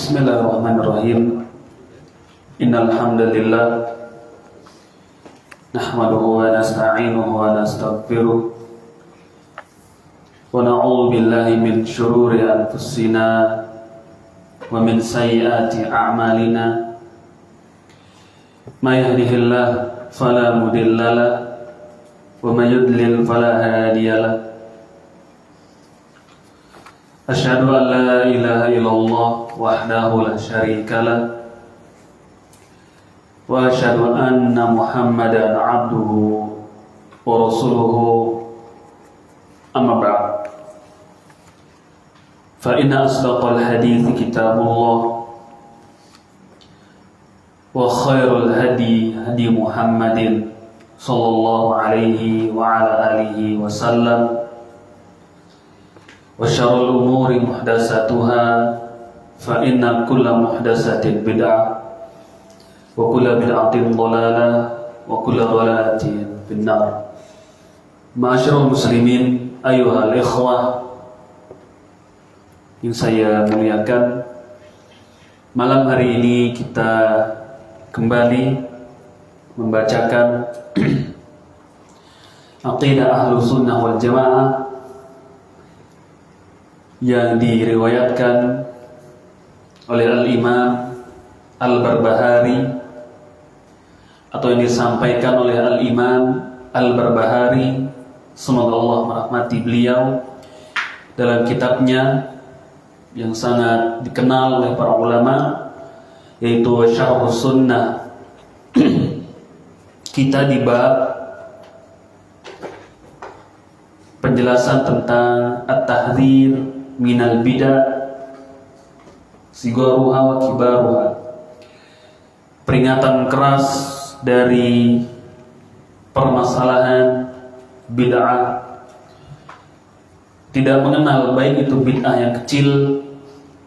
Bismillahirrahmanirrahim. Innal hamdalillah nahmaduhu wa nasta'inuhu wa nastaghfiruh wa na'udzu billahi min shururi anfusina wa min sayyiati a'malina. May yahdihillahu fala mudhillalah wa may yudlil fala hadiyalah. Asyhadu an la ilaha illallah wahdahu la syarikalah wa asyhadu anna Muhammadan abduhu wa rasuluhu, amma ba'd. Fa inna asdaqal hadithi kitabullah wa khairul hadi hadi Muhammadin sallallahu alaihi wa ala alihi wa sallam, wa syarrul umuri muhdatsatuha fa inna kulla muhdatsatin bid'ah wa kulla bid'atin dhalalah wa kulla dhalalatin finnar. Ma'asyiral muslimin, ayyuhal ikhwah yang saya muliakan, malam hari ini kita kembali membacakan aqidah Ahlus Sunnah wal Jamaah yang diriwayatkan oleh Al-Imam Al-Barbahari, atau yang disampaikan oleh Al-Imam Al-Barbahari, semoga Allah merahmati beliau, dalam kitabnya yang sangat dikenal oleh para ulama, yaitu Syarhus Sunnah. Kita di bab penjelasan tentang at-tahdzir minal bid'ah sigaruha wa kibaruha, peringatan keras dari permasalahan bid'ah, tidak mengenal baik itu bid'ah yang kecil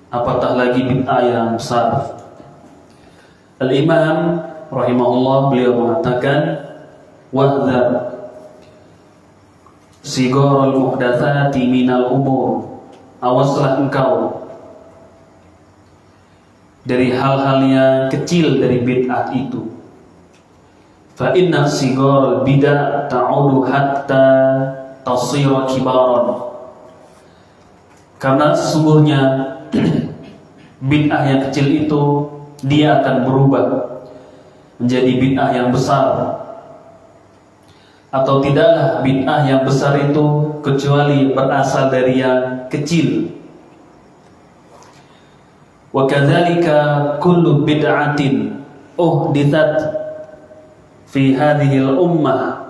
apatah lagi bid'ah yang besar. Al-Imam rahimahullah, beliau mengatakan, wahdhar sigarul muhdatsati minal umur, awaslah engkau dari hal-hal yang kecil dari bid'ah itu. Fa inna sigarul bid'ah ta'udu hatta tasira kibaran, karena sesungguhnya bid'ah yang kecil itu dia akan berubah menjadi bid'ah yang besar. Atau tidaklah bid'ah yang besar itu kecuali berasal dari yang kecil. Wa kadzalika kullu bid'atin uhditsat fi hadhihi al-ummah,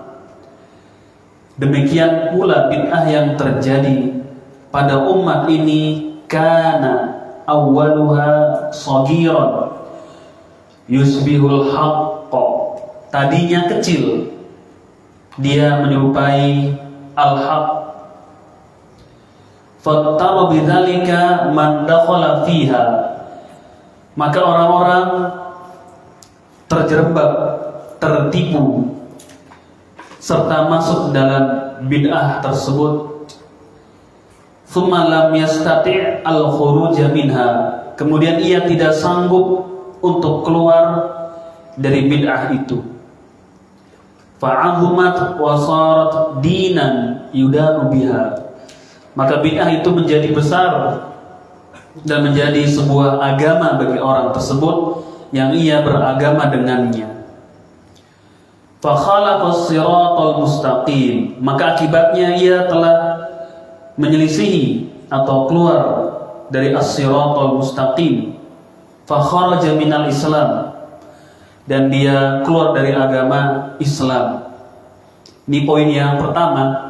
demikian pula bid'ah yang terjadi pada umat ini, kana awwaluha saghiran yusbihul haqq, tadinya kecil, dia menyerupai al-haq. Fattaru bidzalika man dakhala fiha, maka orang-orang terjerembab, tertipu serta masuk dalam bid'ah tersebut. Tsumma lam yastati' al-khuruj minha, kemudian ia tidak sanggup untuk keluar dari bid'ah itu. Fa'azumat wa sarat dinan yudanu biha, maka bid'ah itu menjadi besar dan menjadi sebuah agama bagi orang tersebut yang ia beragama dengannya. Fa khalafas siratal mustaqim, maka akibatnya ia telah menyelisihi atau keluar dari as-siratal mustaqim. Fa kharaja minal Islam, dan dia keluar dari agama Islam. Ini poin yang pertama.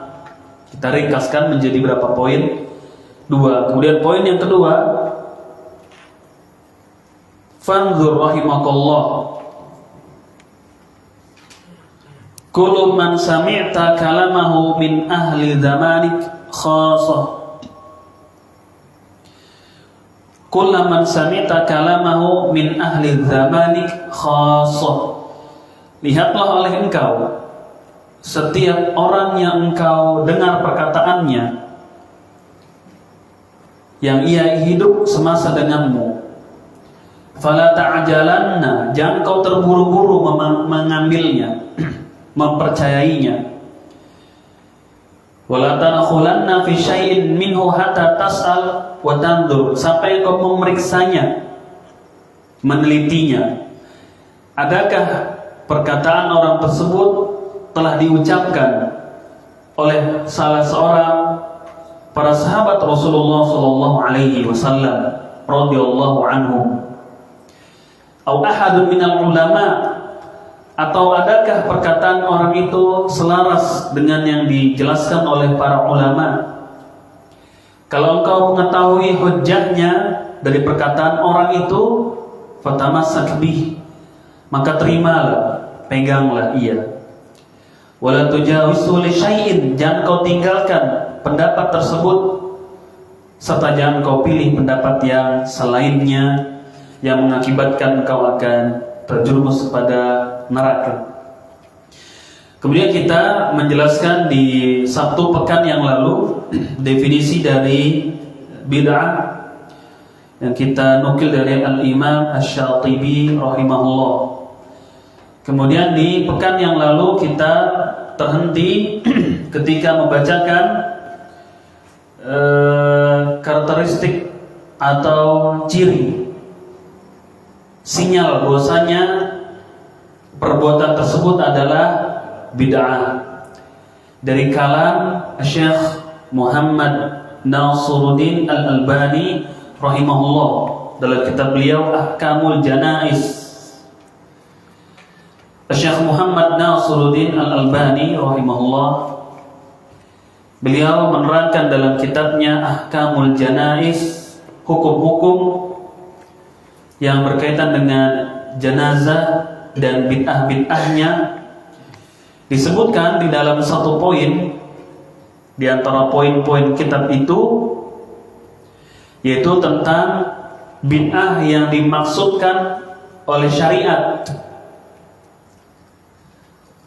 Kita ringkaskan menjadi berapa poin? 2. Kemudian poin yang kedua, fanzur rahimakallah, kullu man sami'ta kalamahu min ahli zamanik khasah, kullaman sami'ta kalamahu min ahli zamanik khasah, lihatlah oleh engkau setiap orang yang engkau dengar perkataannya, yang ia hidup semasa denganmu, Fala ta'jalanna, jangan kau terburu-buru mengambilnya, mempercayainya. Wala tadkhulanna fi syai'in minhu hatta tas'al wa tandur, sampai kau memeriksanya, menelitinya. Adakah perkataan orang tersebut telah diucapkan oleh salah seorang para sahabat Rasulullah sallallahu alaihi wasallam radhiyallahu anhum, atau ahadun minal ulama, atau adakah perkataan orang itu selaras dengan yang dijelaskan oleh para ulama? Kalau engkau mengetahui hujjahnya dari perkataan orang itu, fatamassak bih, maka terimalah, peganglah ia. Wala tujawizu li syai'in, jangan kau tinggalkan pendapat tersebut, serta jangan kau pilih pendapat yang selainnya yang mengakibatkan kau akan terjerumus pada neraka. Kemudian kita menjelaskan di Sabtu pekan yang lalu definisi dari bid'ah yang kita nukil dari Al-Imam Asy-Syatibi rahimahullah. Kemudian di pekan yang lalu kita terhenti ketika membacakan karakteristik atau ciri, sinyal bahwasanya perbuatan tersebut adalah bid'ah dari kalam Syekh Muhammad Nasiruddin Al-Albani rahimahullah dalam kitab beliau Ahkamul Janaiz. Syekh Muhammad Nasiruddin Al-Albani rahimahullah, beliau menerangkan dalam kitabnya Ahkamul Janaiz, hukum-hukum yang berkaitan dengan jenazah dan bid'ah-bid'ahnya. Disebutkan di dalam satu poin di antara poin-poin kitab itu, yaitu tentang bid'ah yang dimaksudkan oleh syariat,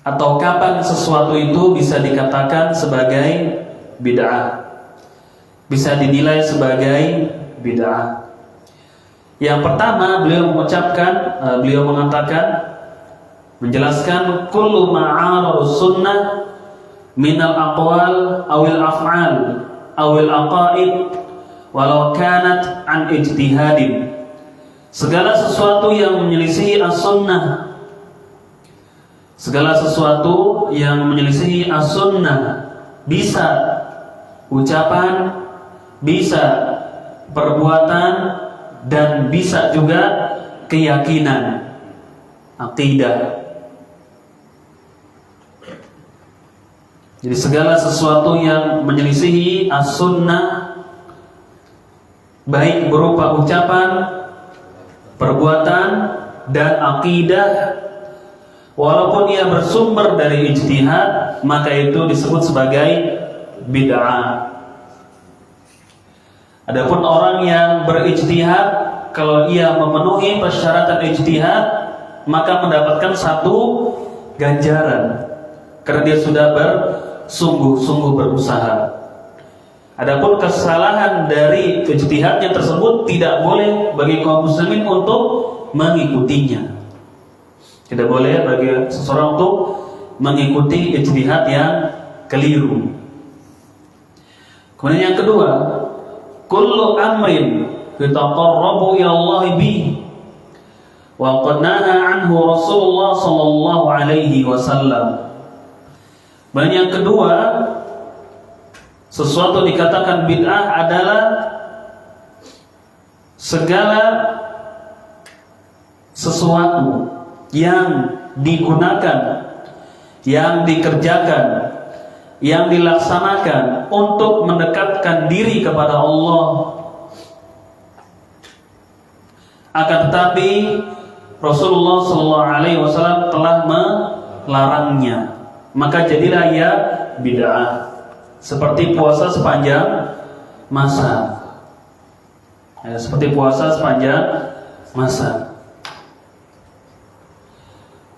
atau kapan sesuatu itu bisa dikatakan sebagai bid'ah, bisa dinilai sebagai bid'ah. Yang pertama beliau mengatakan, menjelaskan kullu ma'aradu sunnah minal aqwal awil af'al awil aqaid walau kanat an ijtihadin. Segala sesuatu yang menyelisihi as-sunnah, segala sesuatu yang menyelisihi as-sunnah, bisa ucapan, bisa perbuatan, dan bisa juga keyakinan, akidah. Jadi segala sesuatu yang menyelisihi as-sunnah, baik berupa ucapan, perbuatan, dan akidah, walaupun ia bersumber dari ijtihad, maka itu disebut sebagai bid'ah. Adapun orang yang berijtihad, kalau ia memenuhi persyaratan ijtihad, maka mendapatkan satu ganjaran karena dia sudah bersungguh-sungguh berusaha. Adapun kesalahan dari ijtihadnya tersebut tidak boleh bagi kaum muslimin untuk mengikutinya. Tidak boleh bagi seseorang untuk mengikuti ijtihad yang keliru. Kemudian yang kedua, kullu amrin yataqarrabu ila Allah bi wa qad naha anhu Rasulullah sallallahu alaihi wasallam. Dan yang kedua, sesuatu dikatakan bid'ah adalah segala sesuatu yang digunakan, yang dikerjakan, yang dilaksanakan untuk mendekatkan diri kepada Allah, akan tetapi Rasulullah SAW telah melarangnya, maka jadilah ia bid'ah. Seperti puasa sepanjang masa, seperti puasa sepanjang masa.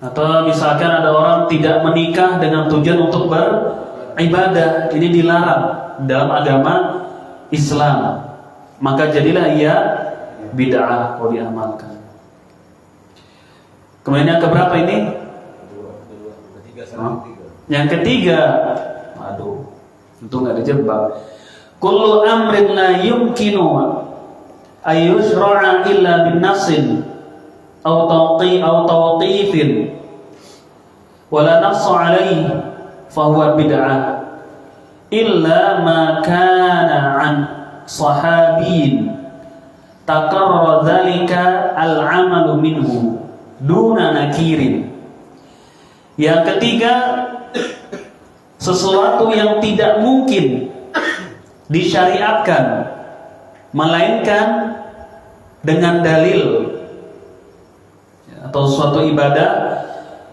Atau misalkan ada orang tidak menikah dengan tujuan untuk beribadah, ini dilarang dalam agama Islam, maka jadilah ia bid'ah kalau diamalkan. Kemudian yang keberapa ini? Yang ketiga. Aduh, itu nggak dijebak. Kullu amrin la yumkinu ayyushra'a illa bin nasin aw tawqifin wala nafsu alaihi fahuwa bid'ah illa ma kana an sahabiyin taqarrara dzalika al-'amalu minhu duna nakirin. Yang ketiga, sesuatu yang tidak mungkin disyariatkan melainkan dengan dalil, atau suatu ibadah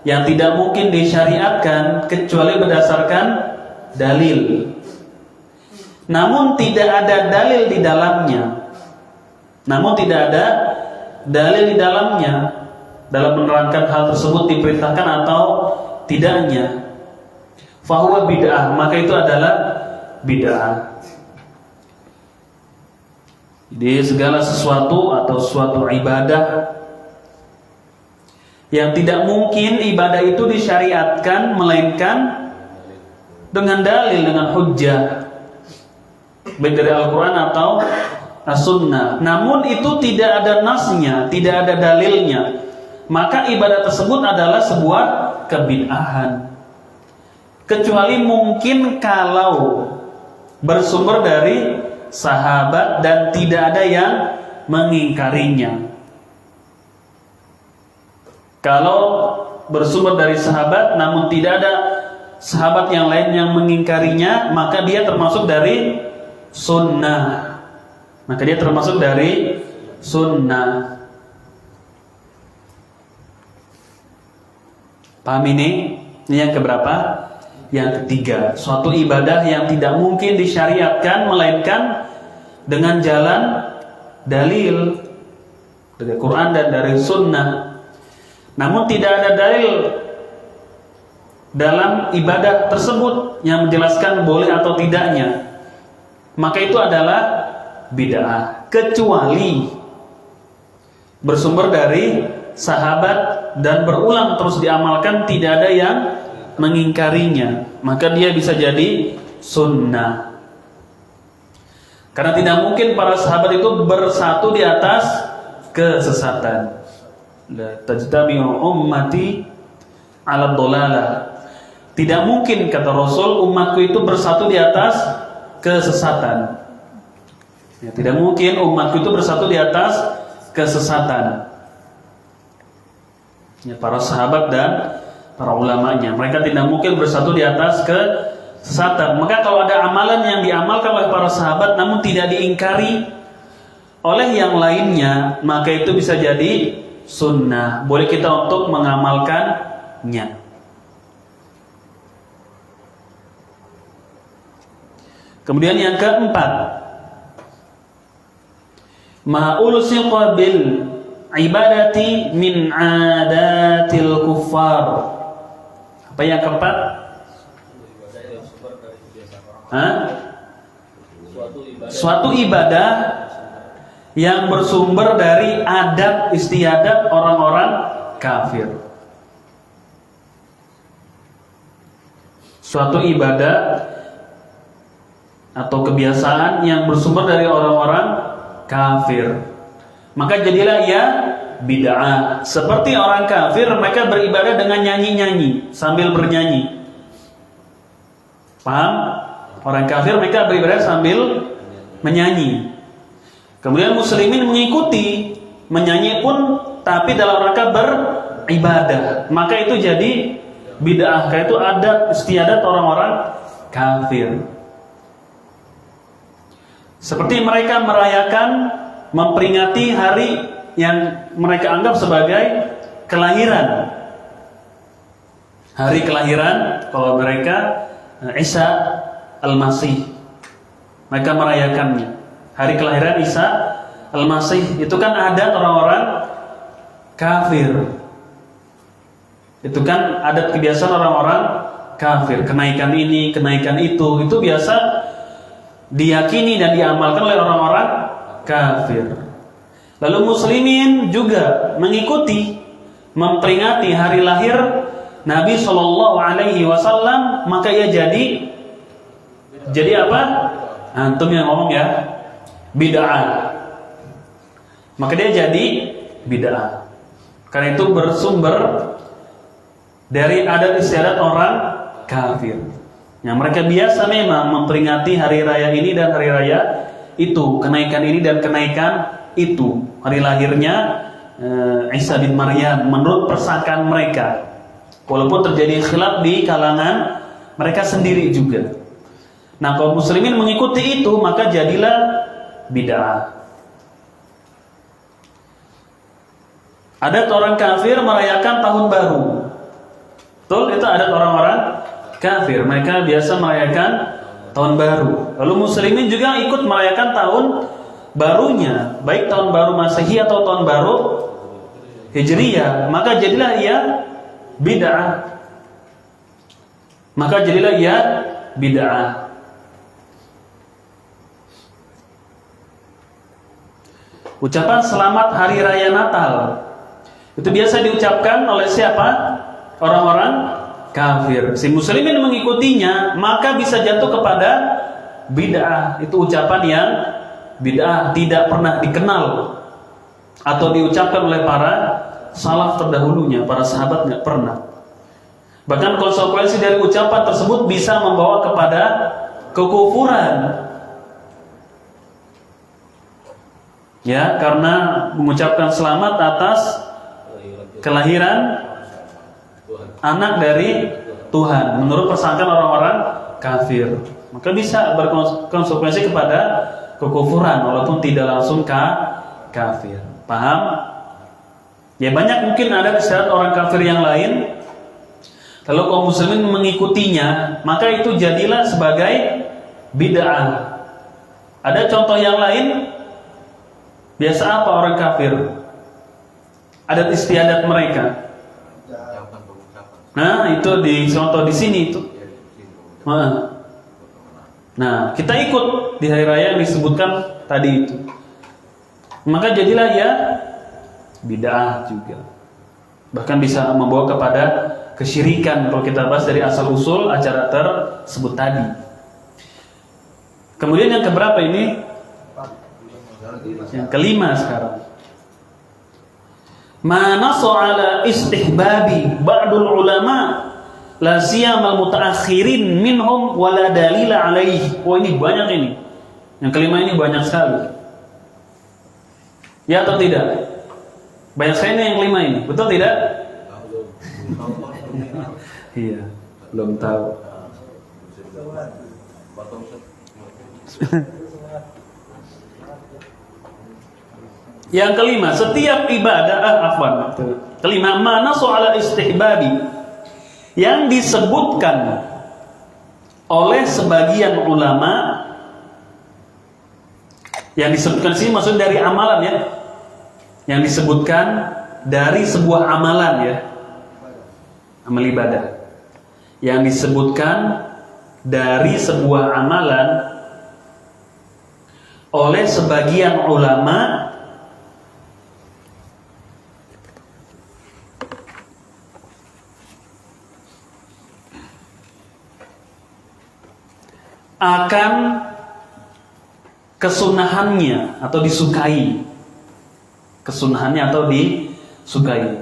yang tidak mungkin disyariatkan kecuali berdasarkan dalil. Namun tidak ada dalil di dalamnya. Dalam menerangkan hal tersebut diperintahkan atau tidaknya. Fahuwa bid'ah, maka itu adalah bid'ah. Jadi segala sesuatu atau suatu ibadah yang tidak mungkin ibadah itu disyariatkan melainkan dengan dalil, dengan hujjah, baik dari Al-Quran atau As-Sunnah. Namun itu tidak ada nasnya, tidak ada dalilnya, maka ibadah tersebut adalah sebuah kebid'ahan. Kecuali mungkin kalau bersumber dari sahabat dan tidak ada yang mengingkarinya. Kalau bersumber dari sahabat namun tidak ada sahabat yang lain yang mengingkarinya, maka dia termasuk dari sunnah. Paham ini? Ini yang keberapa? Yang ketiga, suatu ibadah yang tidak mungkin disyariatkan melainkan dengan jalan dalil dari Quran dan dari Sunnah. Namun tidak ada dalil dalam ibadah tersebut yang menjelaskan boleh atau tidaknya, maka itu adalah bid'ah, kecuali bersumber dari sahabat dan berulang terus diamalkan, tidak ada yang mengingkarinya, maka dia bisa jadi sunnah. Karena tidak mungkin para sahabat itu bersatu di atas kesesatan. La tajtami'u ummati 'ala dhalalah. Tidak mungkin, kata Rasul, umatku itu bersatu di atas kesesatan. Ya, tidak mungkin umatku itu bersatu di atas kesesatan. Ya, para sahabat dan para ulamanya, mereka tidak mungkin bersatu di atas kesesatan. Maka kalau ada amalan yang diamalkan oleh para sahabat namun tidak diingkari oleh yang lainnya, maka itu bisa jadi sunnah. Boleh kita untuk mengamalkannya. Kemudian yang keempat, ma'ulsiqa bil ibadati min adatil kuffar. Apa yang keempat? Suatu ibadah yang bersumber dari adat istiadat orang-orang kafir. Suatu ibadah atau kebiasaan yang bersumber dari orang-orang kafir, maka jadilah ia bid'ah. Seperti orang kafir, mereka beribadah dengan nyanyi-nyanyi, sambil bernyanyi. Paham? Orang kafir mereka beribadah sambil menyanyi. Kemudian muslimin mengikuti, menyanyi pun tapi dalam rangka beribadah, maka itu jadi bid'ah. Karena itu adat istiadat orang-orang kafir. Seperti mereka merayakan, memperingati hari yang mereka anggap sebagai kelahiran. Hari kelahiran kalau mereka Isa Al-Masih, mereka merayakannya. Hari kelahiran Isa Al-Masih itu kan adat orang-orang kafir. Itu kan adat kebiasaan orang-orang kafir. Kenaikan ini, kenaikan itu biasa diyakini dan diamalkan oleh orang-orang kafir. Lalu muslimin juga mengikuti, memperingati hari lahir Nabi Shallallahu Alaihi Wasallam, maka ia jadi apa? Antum yang ngomong ya, bid'ah. Maka dia jadi bid'ah. Karena itu bersumber dari adat istiadat orang kafir. Yang mereka biasa memang memperingati hari raya ini dan hari raya itu, kenaikan ini dan kenaikan itu, hari lahirnya Isa bin Maryam menurut persangkaan mereka. Walaupun terjadi khilaf di kalangan mereka sendiri juga. Nah, kaum muslimin mengikuti itu, maka jadilah bid'ah. Adat orang kafir merayakan tahun baru. Betul, itu adat orang-orang kafir. Mereka biasa merayakan tahun baru. Lalu muslimin juga ikut merayakan tahun barunya, baik tahun baru Masehi atau tahun baru Hijriyah. Maka jadilah ia bid'ah. Maka jadilah ia bid'ah. Ucapan selamat hari raya Natal itu biasa diucapkan oleh siapa? Orang-orang kafir. Si muslimin mengikutinya, maka bisa jatuh kepada bid'ah. Itu ucapan yang bid'ah, tidak pernah dikenal atau diucapkan oleh para salaf terdahulunya, para sahabat nggak pernah. Bahkan konsekuensi dari ucapan tersebut bisa membawa kepada kekufuran. Ya, karena mengucapkan selamat atas kelahiran anak dari Tuhan menurut persangkaan orang-orang kafir, maka bisa berkonsekuensi kepada kekufuran walaupun tidak langsung kafir. Paham? Ya, banyak mungkin ada istiadat orang kafir yang lain, lalu kaum muslimin mengikutinya, maka itu jadilah sebagai bid'ah. Ada contoh yang lain? Biasa apa orang kafir? Adat istiadat mereka. Nah, itu contoh di sini itu. Nah, kita ikut di hari raya yang disebutkan tadi itu. Maka jadilah ya bid'ah juga. Bahkan bisa membawa kepada kesyirikan kalau kita bahas dari asal usul acara tersebut tadi. Kemudian yang keberapa ini? Yang kelima sekarang. Ma nasu ala istihbabi ba'dul ulama la siyamal mutaakhirin minhum wala dalila alaihi. Oh, ini banyak ini. Yang kelima ini banyak sekali. Ya atau tidak? Banyak sekali yang kelima ini. Betul tidak? Iya, belum tahu. Yang kelima, setiap ibadah kelima, mana soal istihbabi yang disebutkan oleh sebagian ulama, yang disebutkan sini maksud dari amalan ya, yang disebutkan dari sebuah amalan ya, amal ibadah, yang disebutkan dari sebuah amalan oleh sebagian ulama akan kesunahannya atau disukai. Kesunahannya atau disukai.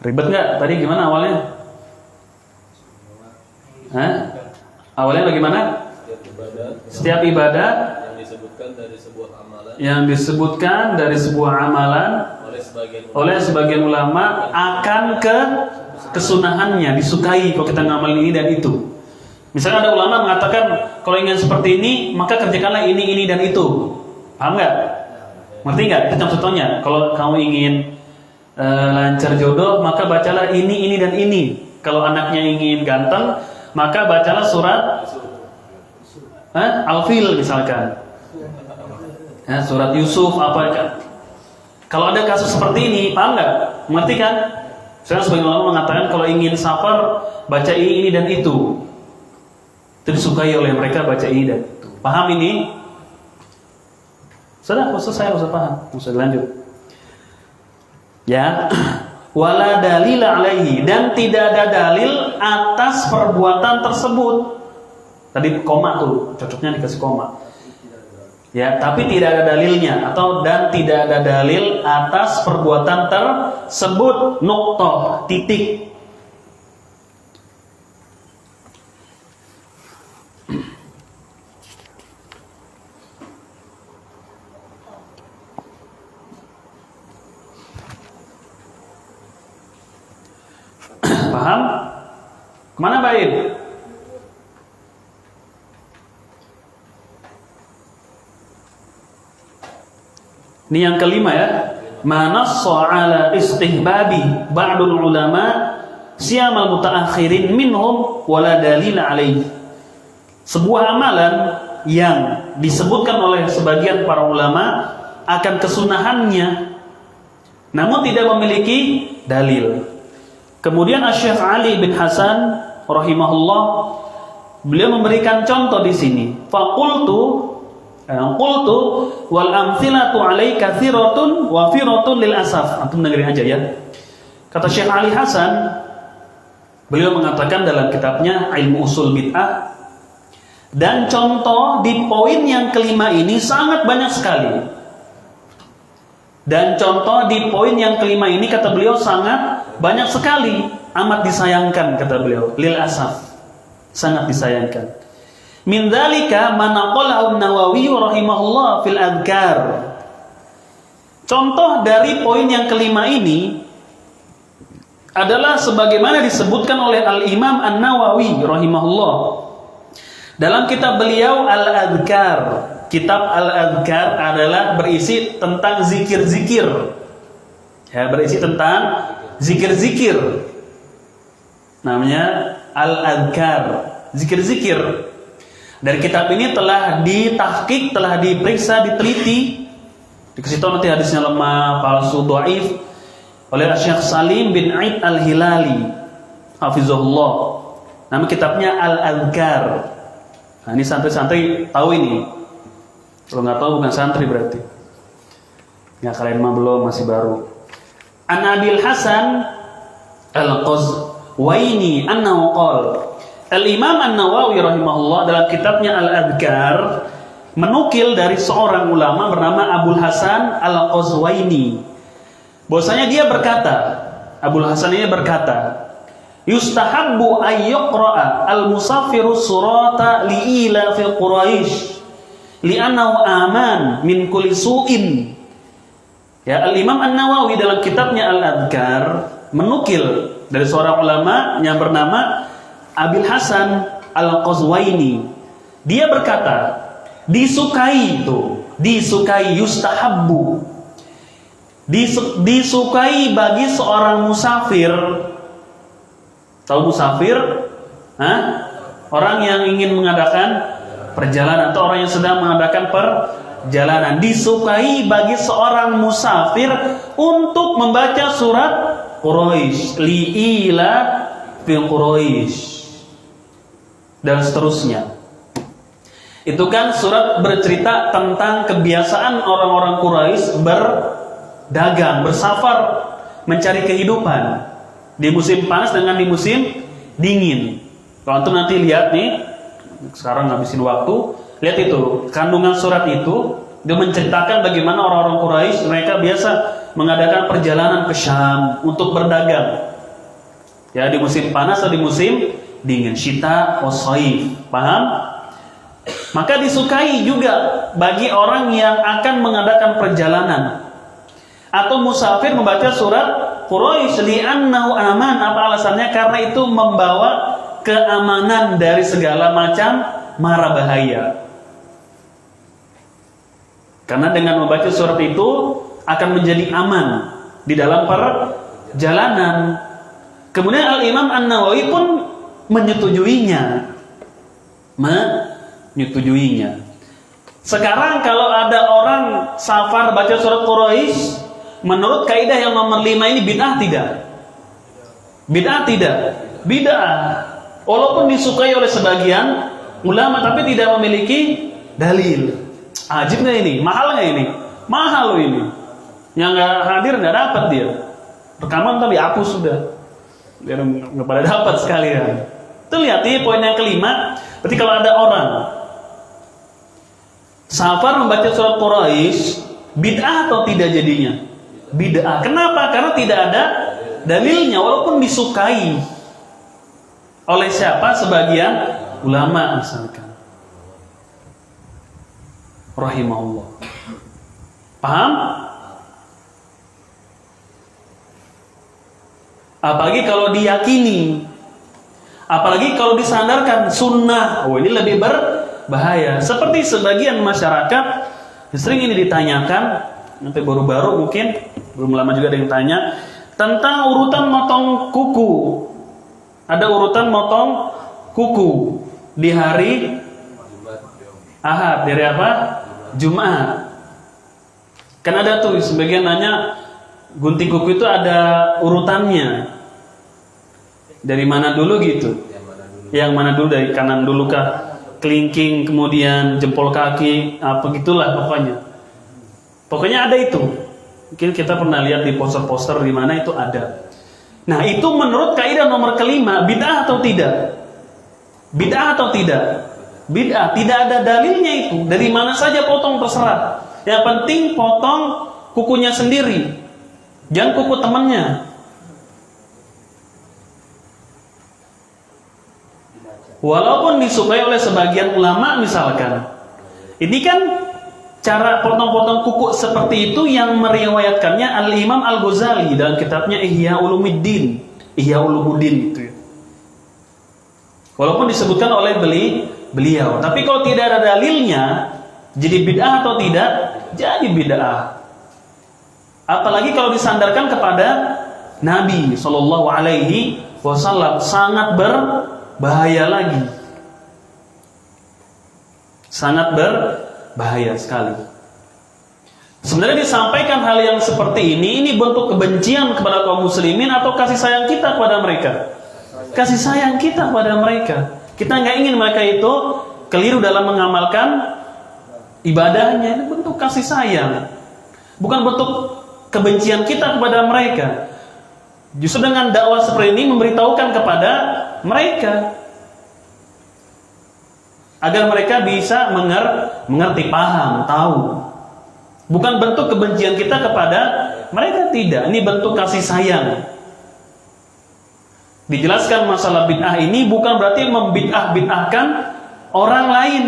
Ribet nggak? Tadi gimana awalnya? Awalnya bagaimana? Setiap ibadah yang disebutkan dari sebuah amalan oleh sebagian ulama akan kesunahannya disukai kalau kita ngamalin ini dan itu. Misalnya ada ulama mengatakan kalau ingin seperti ini maka kerjakanlah ini dan itu. Paham nggak? Ngerti nggak? Itu contohnya. Kalau kamu ingin lancar jodoh maka bacalah ini dan ini. Kalau anaknya ingin ganteng maka bacalah surat Al-Fil misalkan. Surat Yusuf apa kan? Kalau ada kasus seperti ini, paham nggak? Mengerti kan? Sekarang sebagian ulama mengatakan kalau ingin safar baca ini dan itu. Itu disukai oleh mereka baca ini dan itu. Paham ini? Sudah, usah paham, usah lanjut. Ya, wala dalil alaihi, dan tidak ada dalil atas perbuatan tersebut. Tadi koma tuh, cocoknya dikasih koma. Ya, tapi tidak ada dalilnya, atau dan tidak ada dalil atas perbuatan tersebut. Nuqtah, titik. Paham? Kemana Baik? Ini yang kelima ya. Manassa ala istihbabi ba'dul ulama siyamal mutaakhirin minhum wala dalil alaih. Sebuah amalan yang disebutkan oleh sebagian para ulama akan kesunahannya namun tidak memiliki dalil. Kemudian Asy-Syaikh Ali bin Hasan rahimahullah, beliau memberikan contoh di sini. Qultu wal amthilatu alai katsiratun wa firatun lil asaf. Antum dengerin aja ya. Kata Syekh Ali Hasan, beliau mengatakan dalam kitabnya Ilmu Usul Bid'ah, dan contoh di poin yang kelima ini sangat banyak sekali. Dan contoh di poin yang kelima ini kata beliau sangat banyak sekali, amat disayangkan kata beliau, lil asaf, sangat disayangkan. Min dzalika ma naqalahu an-Nawawi rahimahullah fil adhkar. Contoh dari poin yang kelima ini adalah sebagaimana disebutkan oleh Al-Imam An-Nawawi rahimahullah dalam kitab beliau Al-Adhkar. Kitab Al-Adhkar adalah berisi tentang zikir-zikir. Ya, berisi tentang zikir-zikir. Namanya Al-Adhkar, zikir-zikir. Dari kitab ini telah ditahqiq, telah diperiksa, diteliti. Dikasih tahu nanti hadisnya lemah, palsu, dhaif oleh Syekh Salim bin Aid Al-Hilali hafizahullah. Nama kitabnya Al-Adhkar. Nah, ini santri-santri tahu ini. Kalau nggak tahu bukan santri berarti. Ya, kalian mah belum, masih baru. An Abil Hasan Al-Qazwaini annahu qala. Al-Imam An-Nawawi rahimahullah dalam kitabnya Al-Adhkar menukil dari seorang ulama bernama Abul Hasan Al-Qazwaini. Bahwasanya dia berkata, Abul Hasan ini berkata, yustahabbu ayyaqra'a al-musafiru surata li'ila fi Quraisy li'annahu aman min kulli su'in. Ya, Al-Imam An-Nawawi dalam kitabnya Al-Adhkar menukil dari seorang ulama yang bernama Abil Hasan Al-Qazwaini. Dia berkata, disukai itu, disukai yustahabbu, disukai bagi seorang musafir. Tahu musafir? Hah? Orang yang ingin mengadakan perjalanan atau orang yang sedang mengadakan perjalanan. Disukai bagi seorang musafir untuk membaca surat Quraisy, li'ila fi Quraisy, dan seterusnya. Itu kan surat bercerita tentang kebiasaan orang-orang Quraisy berdagang, bersafar, mencari kehidupan di musim panas dengan di musim dingin. Kalau antum nanti lihat nih, sekarang ngabisin waktu, lihat itu kandungan surat itu, dia menceritakan bagaimana orang-orang Quraisy mereka biasa mengadakan perjalanan ke Syam untuk berdagang. Ya, di musim panas atau di musim dingin, syita wasaif. Paham? Maka disukai juga bagi orang yang akan mengadakan perjalanan atau musafir membaca surat Quraisy li'annahu aman. Apa alasannya? Karena itu membawa keamanan dari segala macam mara bahaya. Karena dengan membaca surat itu akan menjadi aman di dalam perjalanan. Kemudian Al-Imam An-Nawawi pun menyetujuinya. Sekarang kalau ada orang safar baca surat Quraisy, menurut kaidah yang nomor 5 ini bid'ah tidak? Bid'ah tidak? Bid'ah. Walaupun disukai oleh sebagian ulama tapi tidak memiliki dalil. Ajib nggak ini? Mahal nggak ini? Mahal loh ini. Yang nggak hadir nggak dapat dia. Rekaman tapi dihapus sudah. Biar nggak pada dapat sekalian. Itu lihat ini poin yang kelima. Berarti kalau ada orang safar membaca surat Quraisy, bid'ah atau tidak jadinya? Bid'ah. Kenapa? Karena tidak ada dalilnya, walaupun disukai oleh siapa? Sebagian ulama misalkan. Rahimahullah. Paham? Apalagi kalau diyakini, apalagi kalau disandarkan sunnah, ini lebih berbahaya. Seperti sebagian masyarakat sering ini ditanyakan, sampai baru-baru mungkin belum lama juga ada yang tanya tentang urutan motong kuku. Ada urutan motong kuku di hari Ahad, dari apa? Jumat. Kan ada tuh sebagian nanya gunting kuku itu ada urutannya. Dari mana dulu gitu? Yang mana dulu, dari kanan dulu kah? Kelingking, kemudian jempol kaki, apa gitulah pokoknya. Pokoknya ada itu. Mungkin kita pernah lihat di poster-poster di mana itu ada. Nah, itu menurut kaidah nomor kelima, bid'ah atau tidak? Bid'ah atau tidak? Bid'ah, tidak ada dalilnya itu. Dari mana saja potong terserah. Yang penting potong kukunya sendiri. Jangan kuku temannya. Walaupun disukai oleh sebagian ulama misalkan. Ini kan cara potong-potong kuku seperti itu yang meriwayatkannya Al-Imam Al-Ghazali dalam kitabnya Ihya Ulumuddin. Ihya Ulumuddin itu ya. Walaupun disebutkan oleh beliau, tapi kalau tidak ada dalilnya, jadi bid'ah atau tidak? Jadi bid'ah. Apalagi kalau disandarkan kepada Nabi Shallallahu Alaihi Wasallam, sangat berbahaya lagi, sangat berbahaya sekali. Sebenarnya disampaikan hal yang seperti ini bentuk kebencian kepada kaum muslimin atau kasih sayang kita kepada mereka? Kasih sayang kita kepada mereka. Kita nggak ingin mereka itu keliru dalam mengamalkan ibadahnya. Ini bentuk kasih sayang, bukan bentuk kebencian kita kepada mereka. Justru dengan dakwah seperti ini memberitahukan kepada mereka agar mereka bisa mengerti, paham, tahu. Bukan bentuk kebencian kita kepada mereka, tidak. Ini bentuk kasih sayang. Dijelaskan masalah bid'ah ini bukan berarti membid'ah-bid'ahkan orang lain,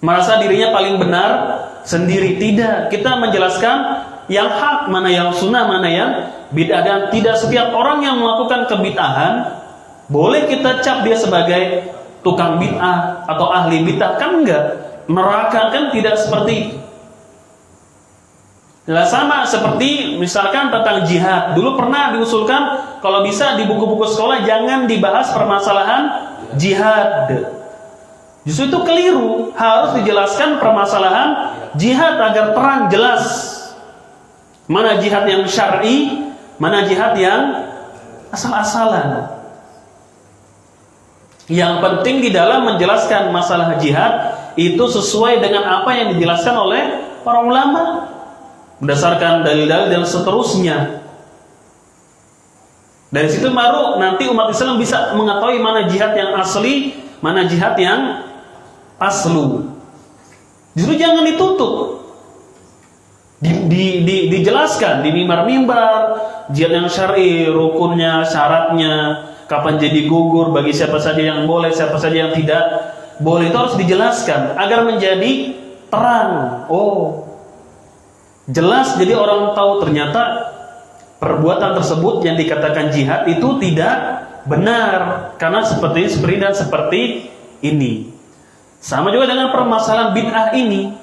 merasa dirinya paling benar sendiri. Tidak. Kita menjelaskan yang hak, mana yang sunnah, mana yang bid'ah. Dan tidak setiap orang yang melakukan kebid'ahan boleh kita cap dia sebagai tukang bid'ah atau ahli bid'ah. Kan enggak. Neraka kan tidak seperti itu. Nah, sama seperti misalkan tentang jihad. Dulu pernah diusulkan kalau bisa di buku-buku sekolah jangan dibahas permasalahan jihad. Justru itu keliru. Harus dijelaskan permasalahan jihad agar terang, jelas. Mana jihad yang syar'i, mana jihad yang asal-asalan. Yang penting di dalam menjelaskan masalah jihad itu sesuai dengan apa yang dijelaskan oleh para ulama, berdasarkan dalil-dalil dan seterusnya. Dari situ baru nanti umat Islam bisa mengetahui mana jihad yang asli, mana jihad yang aslu. Justru jangan ditutup, dijelaskan di mimbar-mimbar jihad yang syar'i, rukunnya, syaratnya, kapan jadi gugur, bagi siapa saja yang boleh, siapa saja yang tidak boleh. Itu harus dijelaskan agar menjadi terang. Oh, jelas, jadi orang tahu ternyata perbuatan tersebut yang dikatakan jihad itu tidak benar karena seperti dan seperti ini. Sama juga dengan permasalahan bid'ah ini.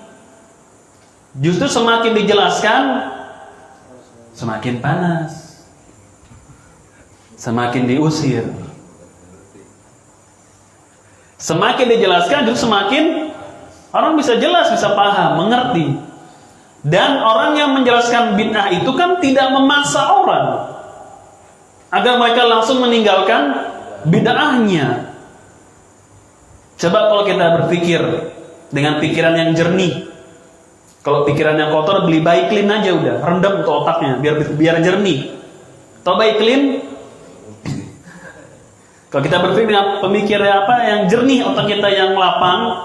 Justru semakin dijelaskan semakin panas, semakin diusir. Semakin dijelaskan justru semakin orang bisa jelas, bisa paham, mengerti. Dan orang yang menjelaskan bid'ah itu kan tidak memaksa orang agar mereka langsung meninggalkan bid'ahnya. Coba kalau kita berpikir dengan pikiran yang jernih. Kalau pikiran yang kotor, beli Baiklin aja udah, rendam tuh otaknya biar jernih. Tahu Baiklin? Kalau kita berpikir dengan pemikiran apa yang jernih, otak kita yang lapang,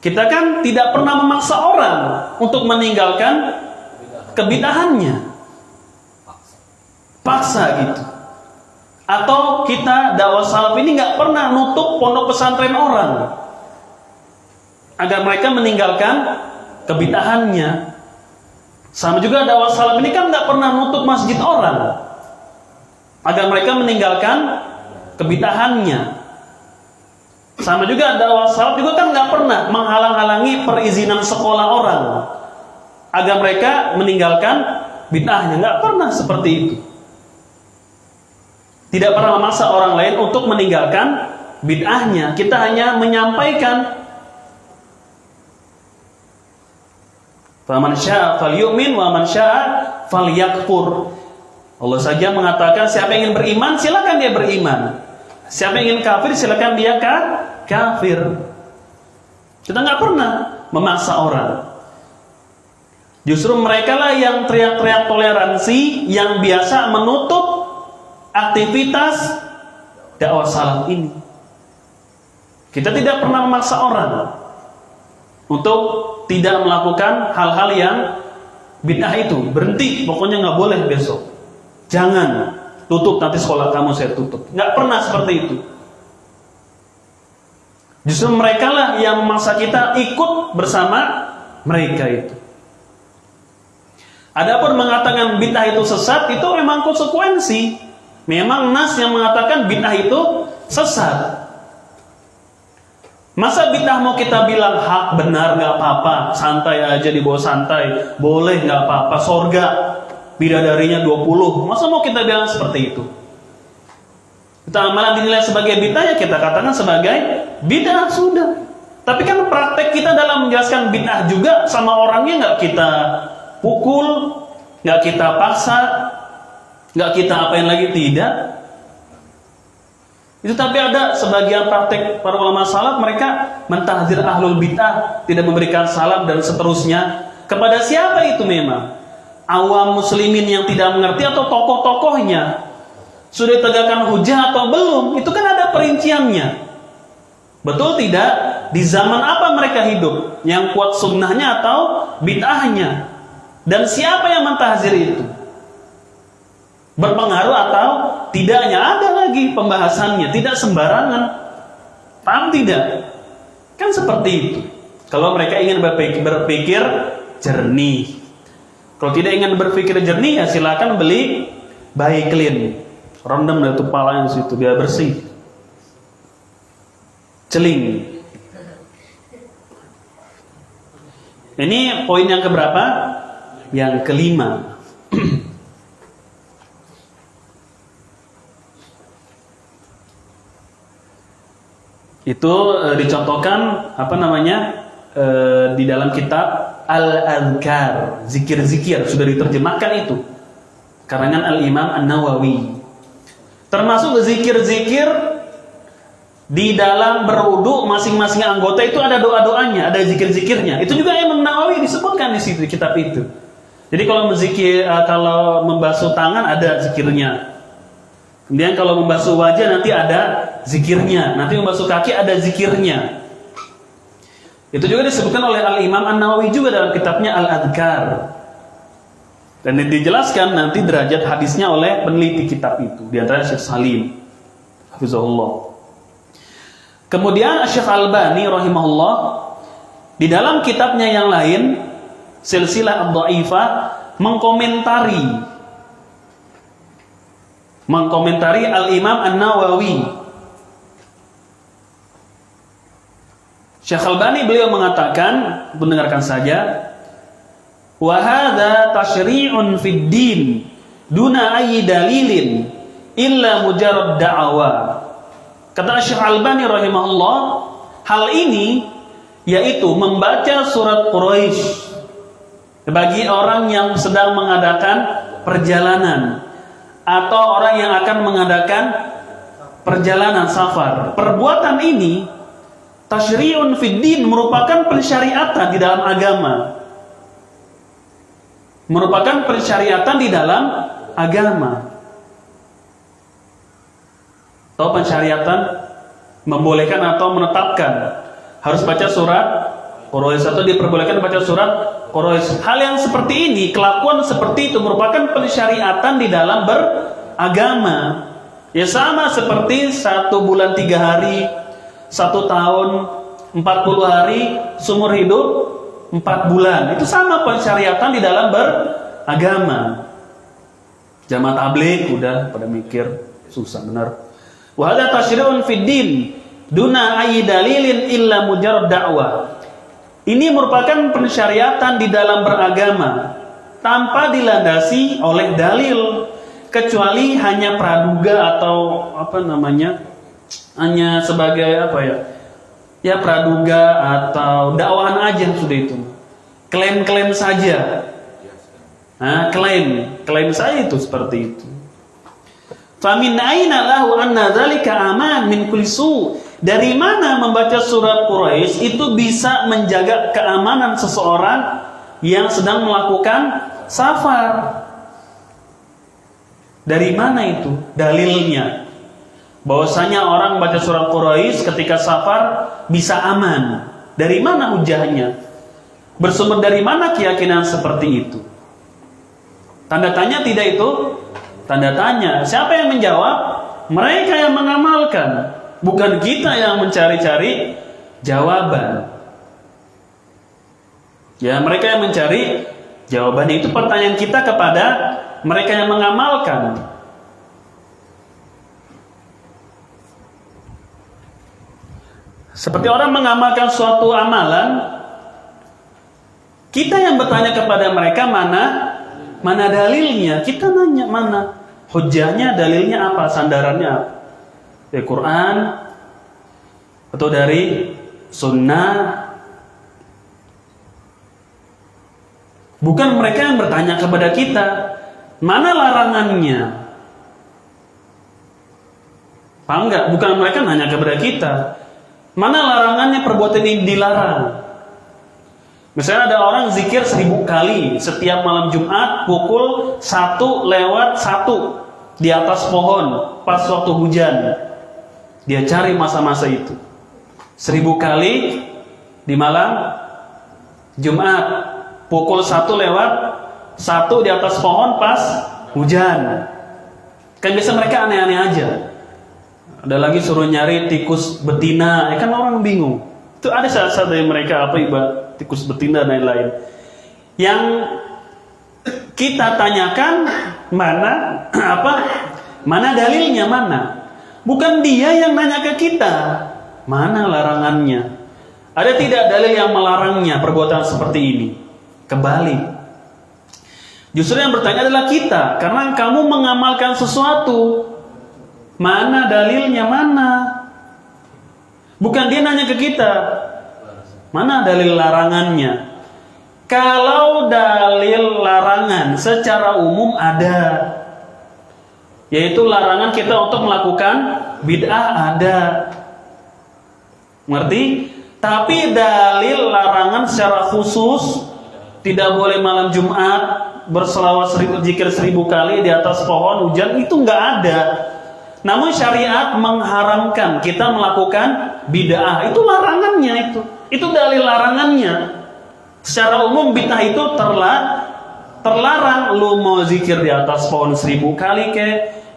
kita kan tidak pernah memaksa orang untuk meninggalkan kebid'ahannya. Paksa gitu. Atau kita dakwah salaf ini nggak pernah nutup pondok pesantren orang agar mereka meninggalkan kebid'ahannya. Sama juga dakwah salaf ini kan nggak pernah nutup masjid orang agar mereka meninggalkan kebid'ahannya. Sama juga dakwah salaf juga kan nggak pernah menghalang-halangi perizinan sekolah orang agar mereka meninggalkan bid'ahnya. Nggak pernah seperti itu. Tidak pernah memaksa orang lain untuk meninggalkan bid'ahnya. Kita hanya menyampaikan. Faman syaa falyu'min wa man syaa falyakfur. Allah saja mengatakan siapa yang ingin beriman silakan dia beriman. Siapa yang ingin kafir silakan dia kafir. Kita nggak pernah memaksa orang. Justru mereka lah yang teriak-teriak toleransi, yang biasa menutup aktivitas dakwah salaf ini. Kita tidak pernah memaksa orang untuk tidak melakukan hal-hal yang bid'ah itu. Berhenti, pokoknya nggak boleh besok. Jangan tutup, nanti sekolah kamu saya tutup. Nggak pernah seperti itu. Justru mereka lah yang memaksa kita ikut bersama mereka itu. Adapun mengatakan bid'ah itu sesat, itu memang konsekuensi. Memang nas yang mengatakan bid'ah itu sesat. Masa bid'ah mau kita bilang hak benar nggak apa-apa, santai aja dibawa santai, boleh nggak apa-apa, sorga bidadarinya 20. Masa mau kita bilang seperti itu? Kita amalan dinilai sebagai bid'ah ya kita katakan sebagai bid'ah sudah. Tapi kan praktek kita dalam menjelaskan bid'ah juga sama orangnya nggak kita pukul, nggak kita paksa, nggak kita apain lagi, tidak. Itu tapi ada sebagian praktek para ulama salaf mereka mentahdzir ahlul bid'ah, tidak memberikan salam dan seterusnya. Kepada siapa itu memang? Awam muslimin yang tidak mengerti atau tokoh-tokohnya? Sudah ditegakkan hujah atau belum? Itu kan ada perinciannya. Betul tidak? Di zaman apa mereka hidup? Yang kuat sunnahnya atau bid'ahnya? Dan siapa yang mentahdzir itu? Berpengaruh atau tidaknya, ada lagi pembahasannya, tidak sembarangan. Paham tidak? Kan seperti itu. Kalau mereka ingin berpikir jernih. Kalau tidak ingin berpikir jernih ya silakan beli Baiklin. Rendam dari kepalanya situ biar bersih. Celing. Ini poin yang keberapa? Yang kelima. Itu dicontohkan di dalam kitab Al-Adhkar, zikir-zikir, sudah diterjemahkan itu karangan Al-Imam An-Nawawi. Termasuk zikir-zikir di dalam berwudu masing-masing anggota itu ada doa-doanya, ada zikir-zikirnya. Itu juga Imam Nawawi disebutkan di situ di kitab itu. Jadi kalau kalau membasuh tangan ada zikirnya. Kemudian kalau membasuh wajah nanti ada zikirnya, nanti membasuh kaki ada zikirnya. Itu juga disebutkan oleh Al-Imam An-Nawawi juga dalam kitabnya Al-Adhkar. Dan dijelaskan nanti derajat hadisnya oleh peneliti kitab itu, di antara Syekh Salim hafizahullah. Kemudian Syekh Albani rahimahullah di dalam kitabnya yang lain Silsilah Ad-Dhaifah mengkomentari Al-Imam An-Nawawi. Syekh Albani beliau mengatakan, mendengarkan saja, wa hadza tasyri'un fid din duna ayyi dalilin illa mujarrad da'wa. Kata Syekh Albani rahimahullah, hal ini yaitu membaca surat Quraisy bagi orang yang sedang mengadakan perjalanan atau orang yang akan mengadakan perjalanan safar. Perbuatan ini Tasyri'un fid din merupakan pensyariatan di dalam agama. Merupakan pensyariatan di dalam agama. Tahu pensyariatan? Membolehkan atau menetapkan. Harus baca surat Quraisy atau diperbolehkan baca surat Quraisy. Hal yang seperti ini, kelakuan seperti itu merupakan pensyariatan di dalam beragama. Ya sama seperti 1 bulan 3 hari, 1 tahun 40 hari, seumur hidup 4 bulan. Itu sama pensyariatan di dalam beragama. Jamaah tabligh udah pada mikir susah benar. Wa hadza tasyri'un fid din duna ayyi dalilin illa mujarrad da'wah. Ini merupakan pensyariatan di dalam beragama tanpa dilandasi oleh dalil, kecuali hanya praduga atau hanya sebagai ya praduga atau dakwahan aja sudah itu. Klaim-klaim saja. Klaim saya itu seperti itu. Famin aina lahu anna dzalika aman min kulli su. Dari mana membaca surat Quraisy itu bisa menjaga keamanan seseorang yang sedang melakukan safar? Dari mana itu dalilnya? Bahwasanya orang baca surat Quraisy ketika safar bisa aman. Dari mana hujahnya? Bersumber dari mana keyakinan seperti itu? Tanda tanya tidak itu? Tanda tanya. Siapa yang menjawab? Mereka yang mengamalkan. Bukan kita yang mencari-cari jawaban. Ya, mereka yang mencari jawaban. Itu pertanyaan kita kepada mereka yang mengamalkan. Seperti orang mengamalkan suatu amalan, kita yang bertanya kepada mereka mana dalilnya. Kita nanya mana hujahnya, dalilnya apa, sandarannya apa? Dari Quran atau dari sunnah. Bukan mereka yang bertanya kepada kita mana larangannya. Paham nggak? Bukan mereka nanya kepada kita mana larangannya, perbuatan ini dilarang. Misalnya ada orang zikir 1000 kali setiap malam Jumat pukul 1:01 di atas pohon pas waktu hujan. Dia cari masa-masa itu 1000 kali di malam Jumat pukul 1:01 di atas pohon pas hujan. Kan biasa mereka aneh-aneh aja. Ada lagi suruh nyari tikus betina, kan orang bingung. Itu ada saat-saat dari mereka ibarat tikus betina dan lain-lain. Yang kita tanyakan mana dalilnya mana? Bukan dia yang nanya ke kita mana larangannya. Ada tidak dalil yang melarangnya perbuatan seperti ini? Kembali. Justru yang bertanya adalah kita, karena kamu mengamalkan sesuatu. Mana dalilnya mana? Bukan dia nanya ke kita mana dalil larangannya. Kalau dalil larangan secara umum ada, yaitu larangan kita untuk melakukan bid'ah ada. Ngerti? Tapi dalil larangan secara khusus tidak boleh malam Jumat berselawat zikir 1000 kali di atas pohon hujan itu nggak ada. Namun syariat mengharamkan kita melakukan bid'ah. Itu larangannya itu. Itu dalil larangannya. Secara umum bid'ah itu terlarang. Lu mau zikir di atas pohon 1000 kali ke,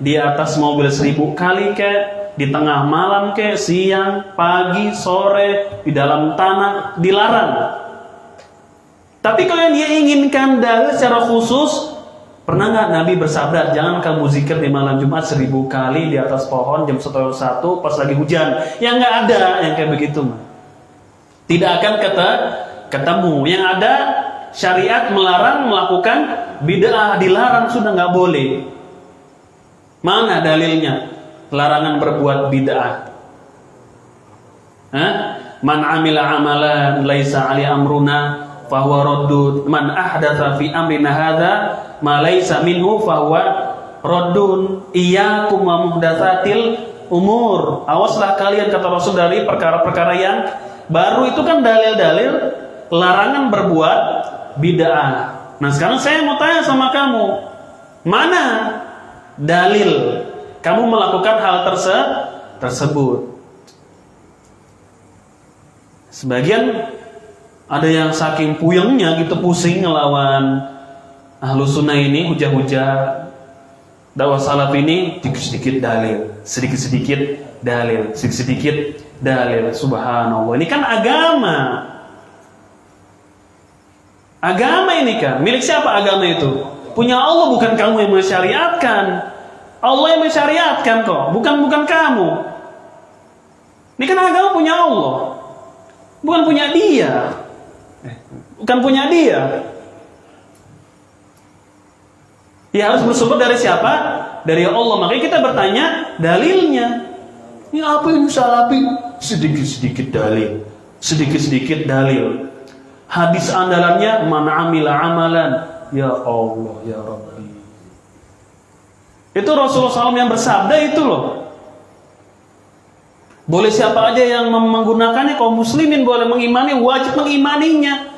di atas mobil 1000 kali ke, di tengah malam ke, siang, pagi, sore, di dalam tanah, dilarang. Tapi kalau yang dia inginkan dalil secara khusus, pernah nggak Nabi bersabda jangan kamu zikir di malam Jumat 1000 kali di atas pohon jam 1:01 pas lagi hujan? Ya nggak ada yang kayak begitu mah. Tidak akan ketemu. Yang ada syariat melarang melakukan bid'ah, dilarang sudah nggak boleh. Mana dalilnya? Larangan berbuat bid'ah. Man amila amalan laisa ali amruna fahuwa raddun. Man ahdatsa fi amrina hadza ma laisa minhu fahuwa raddun. Iyyakum wa muhdatsatil umur. Awaslah kalian, kata Rasul, dari perkara-perkara yang Baru itu kan dalil-dalil larangan berbuat bid'ah. Nah sekarang saya mau tanya sama kamu, mana dalil kamu melakukan hal tersebut? Sebagian ada yang saking puyengnya gitu, pusing ngelawan ahlu sunnah ini, hujah-hujah dakwah salaf ini, sedikit-sedikit dalil, sedikit-sedikit dalil, sedikit-sedikit dalil. Subhanallah, ini kan agama. Agama ini kan milik siapa? Agama itu punya Allah, bukan kamu yang mensyariatkan. Allah yang mensyariatkan kok, bukan kamu. Ini kan agama punya Allah, bukan punya dia. Bukan punya dia. Ya harus bersumber dari siapa? Dari Allah. Makanya kita bertanya dalilnya. Ini apa yang salafi? Sedikit-sedikit dalil, sedikit-sedikit dalil. Hadis andalannya man amila amalan, ya Allah ya Rabbi. Itu Rasulullah SAW yang bersabda itu loh. Boleh siapa aja yang menggunakannya, kaum muslimin boleh mengimani, wajib mengimaninya.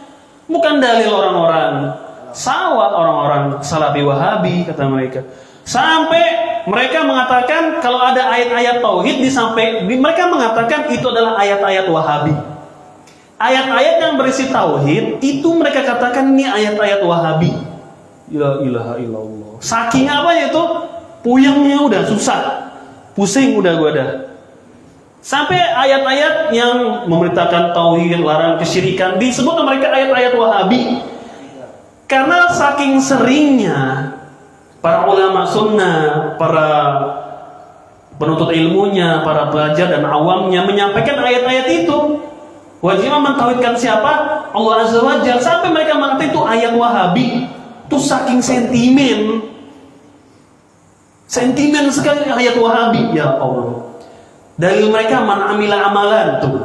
Bukan dalil orang-orang sawah, orang-orang salafi wahabi kata mereka. Sampai mereka mengatakan kalau ada ayat-ayat tauhid mereka mengatakan itu adalah ayat-ayat wahabi. Ayat-ayat yang berisi tauhid itu mereka katakan ini ayat-ayat wahabi. La ilaha illallah. Saking apa itu? Puyengnya udah susah. Pusing udah gua dah. Sampai ayat-ayat yang memberitakan tauhid, larang kesyirikan disebut mereka ayat-ayat wahabi. Karena saking seringnya para ulama sunnah, para penuntut ilmunya, para pelajar dan awamnya menyampaikan ayat-ayat itu, wajib mentauhidkan siapa? Allah Azza wa Jalla. Sampai mereka mengatakan itu ayat wahabi. Itu saking sentimen sekali ayat wahabi. Ya Allah, dalil mereka man amila amalan tuh.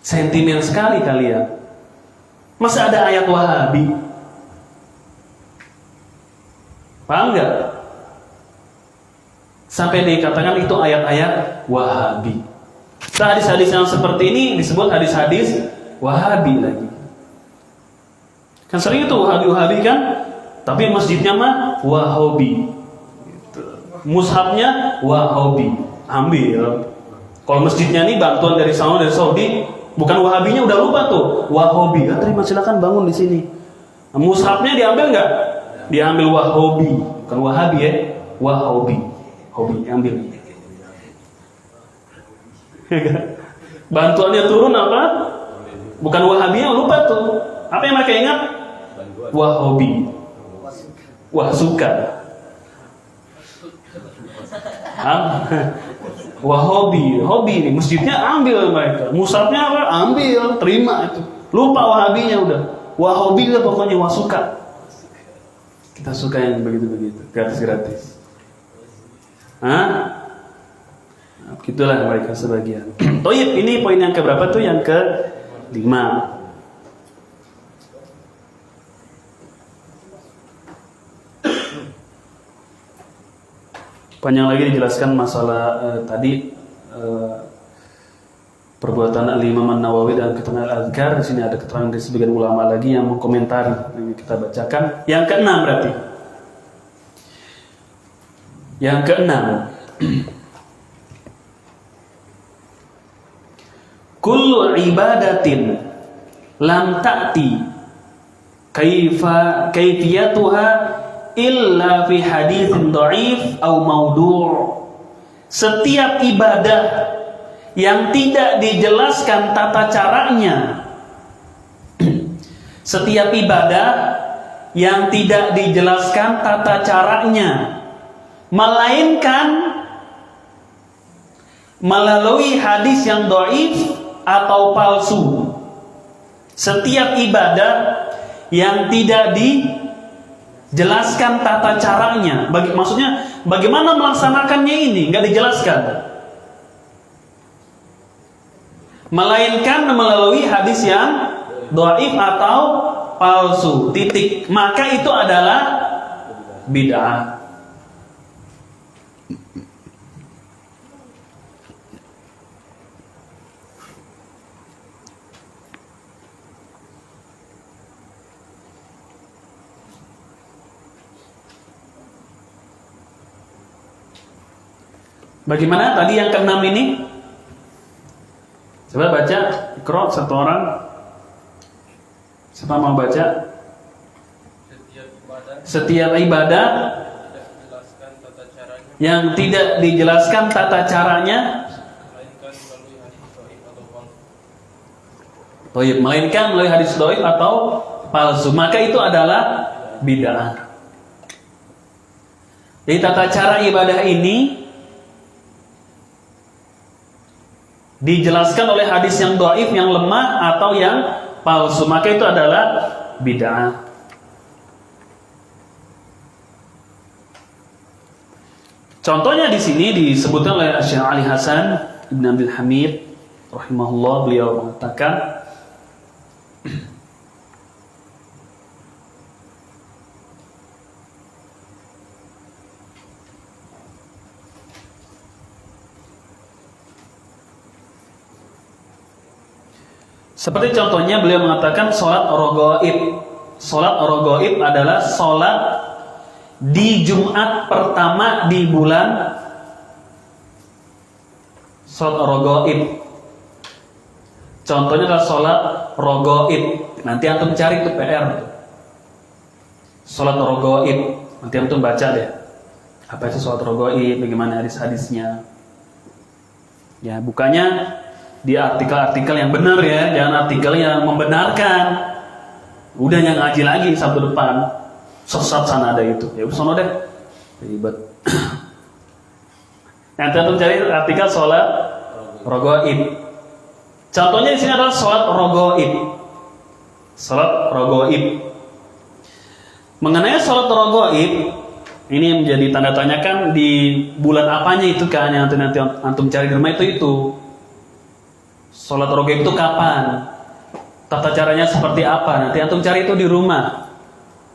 Sentimen sekali kalian. Masa ada ayat wahabi? Paham nggak? Sampai dikatakan itu ayat-ayat wahabi. Hadis-hadis yang seperti ini disebut hadis-hadis wahabi lagi. Kan sering itu wahabi kan? Tapi masjidnya mah wahabi. Mushafnya wahabi. Ambil. Kalau masjidnya ini bantuan dari Saudi, bukan wahabinya udah lupa tuh. Wahabi. Terima, silakan bangun di sini. Mushafnya diambil nggak? Diambil wahabi. Bukan wahabi ya. Wahabi. Hobi ambil. Bantuannya turun apa? Bukan wahabinya, lupa tuh. Apa yang mereka ingat? Wahabi. Wah suka. Wahabi, hobi ini masjidnya ambil mereka. Mushafnya apa? Ambil, terima itu. Lupa wahabinya udah. Wahabi lah pokoknya, wah suka. Kita suka yang begitu-begitu, gratis-gratis. Begitulah mereka sebagian. Toib, ini poin yang keberapa tuh? Yang ke-5. Panjang lagi dijelaskan masalah tadi perbuatan Al-Imam An-Nawawi dalam kitab Al-Adhkar. Di sini ada keterangan dari sebagian ulama lagi yang mengkomentari. Ini kita bacakan. Yang ke-6 berarti. Yang ke-6. Kullu ibadatin lam ta'ti kaifiyatuha illa fi haditsin dha'if au maudu'. Setiap ibadah yang tidak dijelaskan tata caranya, setiap ibadah yang tidak dijelaskan tata caranya, melainkan melalui hadis yang dhaif atau palsu. Setiap ibadah yang tidak dijelaskan tata caranya, maksudnya bagaimana melaksanakannya ini nggak dijelaskan, melainkan melalui hadis yang dhaif atau palsu, titik, maka itu adalah bid'ah. Bagaimana tadi yang keenam ini? Coba baca, Iqra satu orang. Siapa mau baca? Setiap ibadah yang tidak dijelaskan tata caranya, melainkan melalui hadis dhaif atau palsu, maka itu adalah bid'ah. Jadi tata cara ibadah ini dijelaskan oleh hadis yang dhaif, yang lemah atau yang palsu, maka itu adalah bid'ah. Contohnya di sini disebutkan oleh Syekh Ali Hasan Ibn Abdul Hamid rahimahullah, beliau mengatakan seperti contohnya beliau mengatakan sholat raghaib. Sholat raghaib adalah sholat di Jumat pertama di bulan. Sholat raghaib contohnya adalah sholat raghaib. Nanti antum cari itu PR. Sholat raghaib, nanti antum baca deh apa itu sholat raghaib, bagaimana hadis-hadisnya. Ya, bukannya di artikel-artikel yang benar ya, jangan artikel yang membenarkan. Udah yang ngaji lagi Sabtu depan, sesat sana ada itu. Ya sono deh, ribet. Nanti antum cari artikel sholat raghaib. Contohnya di sini adalah sholat raghaib. Sholat raghaib. Mengenai sholat raghaib, ini menjadi tanda tanyakan di bulan apanya itu kan, yang nanti antum cari di rumah itu. Sholat raghaib itu kapan? Tata caranya seperti apa? Nanti antum cari itu di rumah.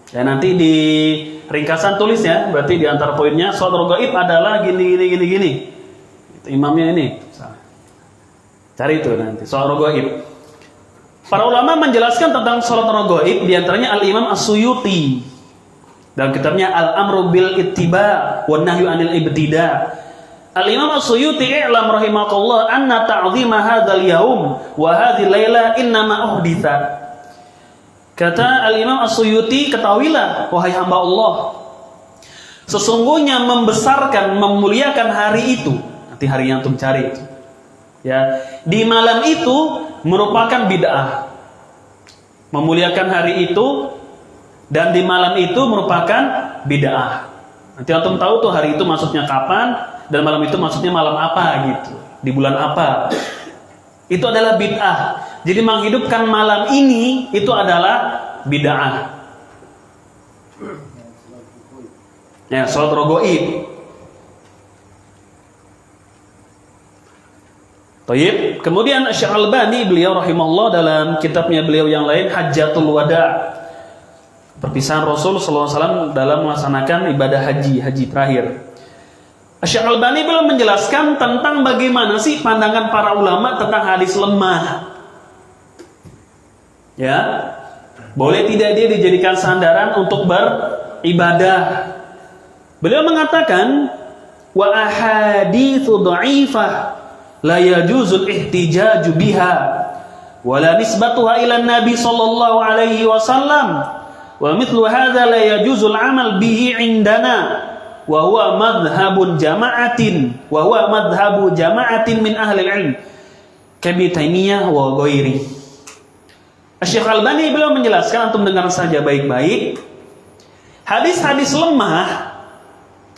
Ya, nanti di ringkasan tulis ya. Berarti di antara poinnya sholat raghaib adalah gini. Itu imamnya ini. Cari itu nanti sholat raghaib. Para ulama menjelaskan tentang sholat raghaib, di antaranya Al-Imam As-Suyuti dalam kitabnya Al-Amru bil Ittiba' wan Nahyu 'anil Ibtida'. Al-Imam As-Suyuti i'lam rahimakallah anna ta'zima hadzal yaum wa hadhihi laila innama uhditha. Kata Al-Imam As-Suyuti, ketahuilah wahai hamba Allah, sesungguhnya membesarkan, memuliakan hari itu, nanti hari yang antum cari itu, ya, di malam itu merupakan bid'ah. Memuliakan hari itu dan di malam itu merupakan bid'ah. Nanti antum tahu tuh hari itu maksudnya kapan, dan malam itu maksudnya malam apa gitu, di bulan apa. Itu adalah bid'ah. Jadi menghidupkan malam ini itu adalah bid'ah. Ya, sholat raghaib. Tayyib. Kemudian Syekh Al-Albani beliau rahimahullah dalam kitabnya beliau yang lain Hajjatul Wada', perpisahan Rasul sallallahu alaihi wasallam dalam melaksanakan ibadah haji terakhir. Syekh Al-Albani belum menjelaskan tentang bagaimana sih pandangan para ulama tentang hadis lemah. Ya, boleh tidak dia dijadikan sandaran untuk beribadah? Beliau mengatakan, wa ahaditsu dha'ifah la yajuzul ihtijaju biha wa la nisbatuha ila Nabi sallallahu alaihi wasallam wa mithlu hadza la yajuzul amal bihi indana wa huwa madhhabun jama'atin min ahli ilm kami Taimiyah wa ghairi. Syekh Al-Albani beliau menjelaskan, antum dengar saja baik-baik, hadis-hadis lemah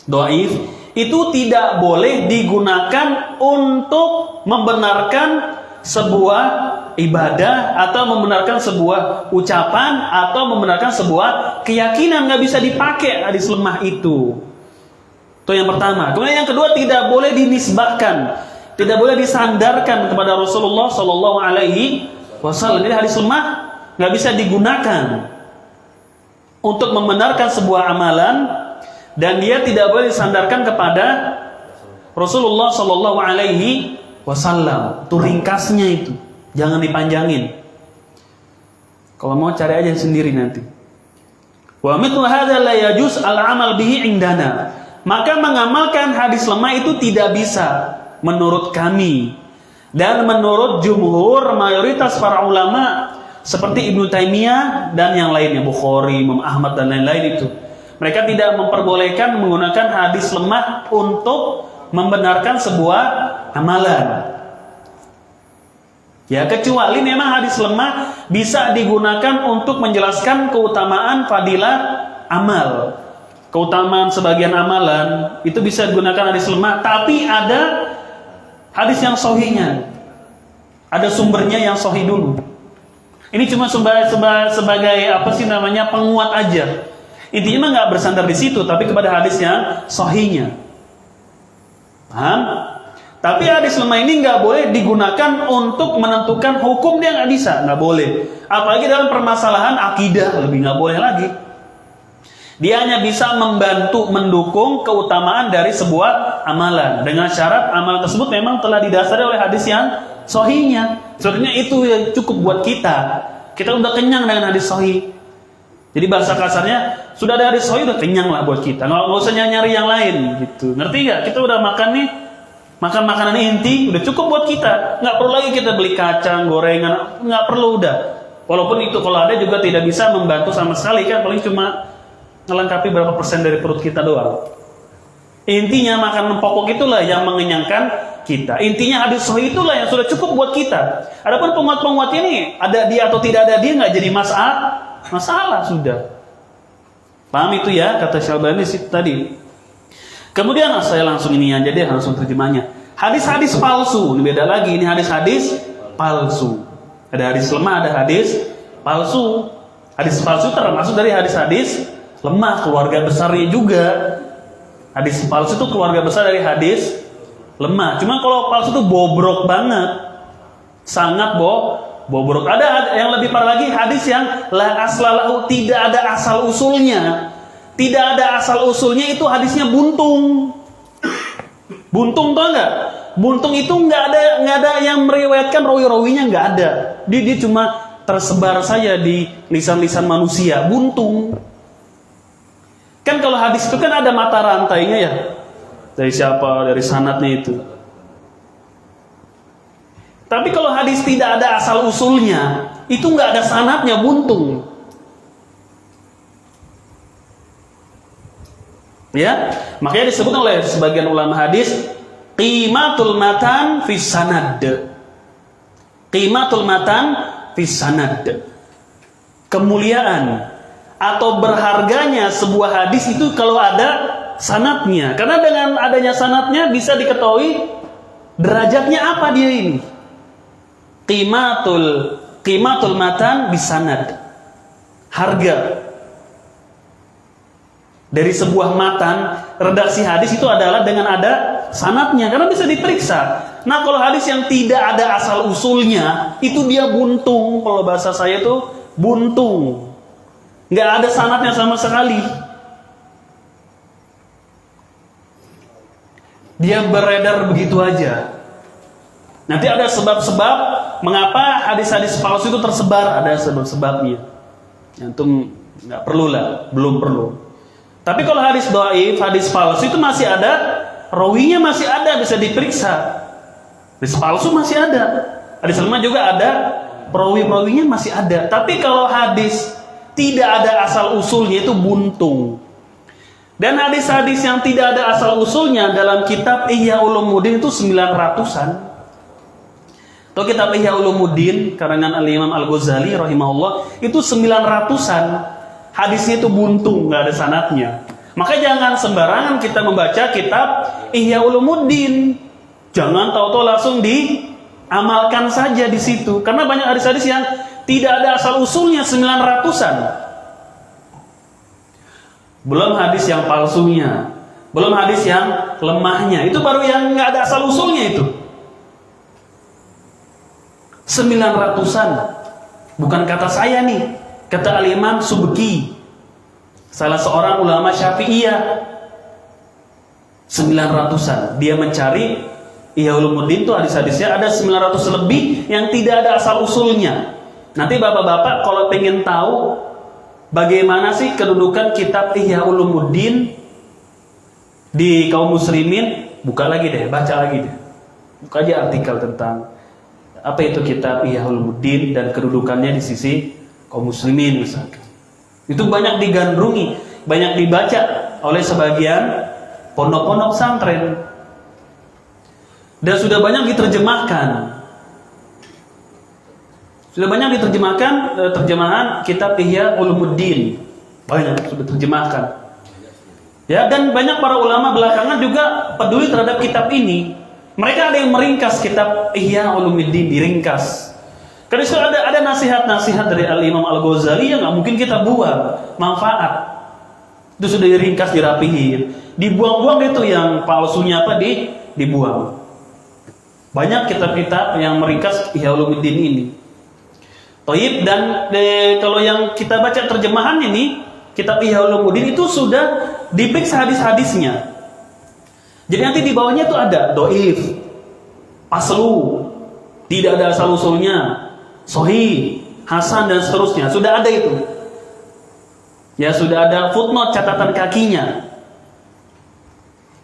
dhaif itu tidak boleh digunakan untuk membenarkan sebuah ibadah atau membenarkan sebuah ucapan atau membenarkan sebuah keyakinan. Nggak bisa dipakai hadis lemah itu. Itu yang pertama. Kemudian yang kedua, tidak boleh dinisbahkan, tidak boleh disandarkan kepada Rasulullah Sallallahu Alaihi Wasallam. Jadi hadis lemah nggak bisa digunakan untuk membenarkan sebuah amalan, dan dia tidak boleh disandarkan kepada Rasulullah Sallallahu Alaihi Wasallam. Itu ringkasnya itu, jangan dipanjangin. Kalau mau cari aja sendiri nanti. Wa mithlu hadza la yajuz al-amal bihi indana. Maka mengamalkan hadis lemah itu tidak bisa menurut kami. Dan menurut jumhur mayoritas para ulama seperti Ibnu Taimiyah dan yang lainnya, Bukhari, Imam Ahmad dan lain-lain itu. Mereka tidak memperbolehkan menggunakan hadis lemah untuk membenarkan sebuah amalan. Ya, kecuali memang hadis lemah bisa digunakan untuk menjelaskan keutamaan fadilah amal. Keutamaan sebagian amalan itu bisa digunakan hadis lemah, tapi ada hadis yang sahihnya. Ada sumbernya yang sahih dulu. Ini cuma sebagai apa sih namanya, penguat aja. Intinya mah nggak bersandar di situ, tapi kepada hadis yang sahihnya. Paham? Tapi hadis lemah ini nggak boleh digunakan untuk menentukan hukum, dia nggak bisa, nggak boleh. Apalagi dalam permasalahan akidah, lebih nggak boleh lagi. Dia hanya bisa membantu mendukung keutamaan dari sebuah amalan dengan syarat amal tersebut memang telah didasari oleh hadis yang sahihnya. Sebenarnya itu yang cukup buat kita. Kita udah kenyang dengan hadis sahih. Jadi bahasa kasarnya sudah ada hadis sahih udah kenyang lah buat kita. Nggak usah nyari yang lain gitu. Ngerti nggak? Kita udah makan nih. Makan makanan inti udah cukup buat kita, nggak perlu lagi kita beli kacang, gorengan, nggak perlu udah. Walaupun itu kalau ada juga tidak bisa membantu sama sekali kan, paling cuma melengkapi berapa persen dari perut kita doang. Intinya makanan pokok itulah yang mengenyangkan kita. Intinya hadis sahih itulah yang sudah cukup buat kita. Adapun penguat-penguat ini ada dia atau tidak ada dia nggak jadi masalah sudah. Paham itu ya kata Syalbani tadi. Kemudian saya langsung ini aja deh, langsung terjemahnya. Hadis-hadis palsu, ini beda lagi. Ini hadis-hadis palsu. Ada hadis lemah, ada hadis palsu. Hadis palsu termasuk dari hadis-hadis lemah, keluarga besarnya juga. Hadis palsu itu keluarga besar dari hadis lemah. Cuma kalau palsu itu bobrok banget, sangat bobrok. Ada yang lebih parah lagi, hadis yang la aslalahu, tidak ada asal usulnya. Tidak ada asal usulnya, itu hadisnya buntung. Buntung tau nggak? Buntung itu nggak ada yang meriwayatkan rawi-rawinya, nggak ada. Dia cuma tersebar saja di lisan-lisan manusia. Buntung. Kan kalau hadis itu kan ada mata rantainya ya. Dari siapa? Dari sanadnya itu. Tapi kalau hadis tidak ada asal usulnya, itu nggak ada sanadnya, buntung. Ya, makanya disebut oleh sebagian ulama hadis qimatul matan fis sanad. Qimatul matan fis sanad. Kemuliaan atau berharganya sebuah hadis itu kalau ada sanadnya. Karena dengan adanya sanadnya bisa diketahui derajatnya apa dia ini. Qimatul matan bis sanad. Harga dari sebuah matan redaksi hadis itu adalah dengan ada sanadnya, karena bisa diperiksa. Nah, kalau hadis yang tidak ada asal usulnya, itu dia buntung. Kalau bahasa saya itu buntung, nggak ada sanadnya sama sekali. Dia beredar begitu aja. Nanti ada sebab-sebab mengapa hadis-hadis palsu itu tersebar, ada sebab-sebabnya. Antum nggak perlu lah, belum perlu. Tapi kalau hadis dhaif, hadis palsu itu masih ada, rawinya masih ada, bisa diperiksa. Hadis palsu masih ada, hadis lemah juga ada, perawi-perawinya masih ada. Tapi kalau hadis tidak ada asal usulnya itu buntung. Dan hadis-hadis yang tidak ada asal usulnya dalam kitab Ihya Ulumuddin itu 900-an. Atau kitab Ihya Ulumuddin karangan Al-Imam Al-Ghazali rahimahullah itu 900-an. Hadisnya itu buntung, nggak ada sanadnya. Maka jangan sembarangan kita membaca kitab Ihya Ulumuddin. Jangan tahu-tahu langsung diamalkan saja di situ. Karena banyak hadis-hadis yang tidak ada asal usulnya 900-an. Belum hadis yang palsunya, belum hadis yang lemahnya. Itu baru yang nggak ada asal usulnya itu. 900-an. Bukan kata saya nih. Kata Al-Imam Subki, salah seorang ulama Syafi'iyah, 900-an. Dia mencari Ihya Ulumuddin itu hadis-hadisnya ada 900 lebih yang tidak ada asal usulnya. Nanti bapak-bapak kalau pengen tahu bagaimana sih kedudukan kitab Ihya Ulumuddin di kaum muslimin, buka lagi deh, baca lagi deh. Buka aja artikel tentang apa itu kitab Ihya Ulumuddin dan kedudukannya di sisi kaum muslimin misalkan. Itu banyak digandrungi, banyak dibaca oleh sebagian pondok-pondok pesantren. Dan sudah banyak diterjemahkan. Sudah banyak diterjemahkan terjemahan kitab Ihya Ulumuddin. Banyak sudah terjemahkan. Ya, dan banyak para ulama belakangan juga peduli terhadap kitab ini. Mereka ada yang meringkas kitab Ihya Ulumuddin, diringkas. Karena itu ada nasihat-nasihat dari Al-Imam Al-Ghazali yang nggak mungkin kita buang, manfaat. Itu sudah diringkas, dirapihin. Dibuang-buang itu yang palsunya dibuang. Banyak kitab-kitab yang meringkas Ihya Ulumuddin ini. Toib, dan kalau yang kita baca terjemahan ini, kitab Ihya Ulumuddin itu sudah diperiksa hadis-hadisnya. Jadi nanti di bawahnya itu ada doif, paslu, tidak ada asal usulnya, sahih, hasan dan seterusnya. Sudah ada itu. Ya, sudah ada footnote, catatan kakinya.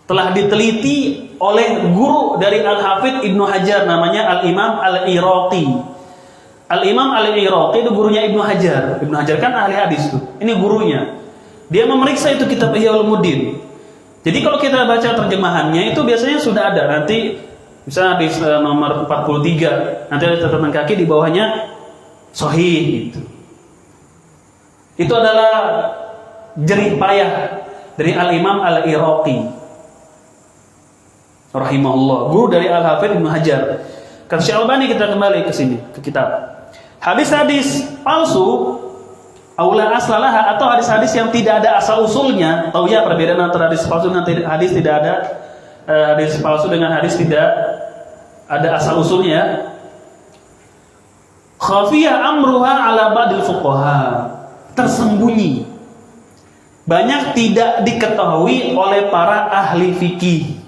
Telah diteliti oleh guru dari Al-Hafidz Ibnu Hajar, namanya Al-Imam Al-Iraqi. Al-Imam Al-Iraqi itu gurunya Ibnu Hajar. Ibnu Hajar kan ahli hadis tuh. Ini gurunya. Dia memeriksa itu kitab Ihya Ulumuddin. Jadi kalau kita baca terjemahannya itu biasanya sudah ada. Nanti misalnya di nomor 43, nanti ada catatan kaki di bawahnya sahih gitu. Itu adalah jerih payah dari Al-Imam Al-Iraqi rahimahullah, guru dari Al-Hafidz Ibnu Hajar. Kata Syekh Albani, kita kembali ke sini, ke kitab. Hadis-hadis palsu aula aslalaha, atau hadis-hadis yang tidak ada asal usulnya. Tahu ya perbedaan antara hadis palsu dengan hadis tidak ada hadis palsu dengan hadis tidak ada asal usulnya. Khafiyah amruha ala ba'dil fuqaha, tersembunyi, banyak tidak diketahui oleh para ahli fikih.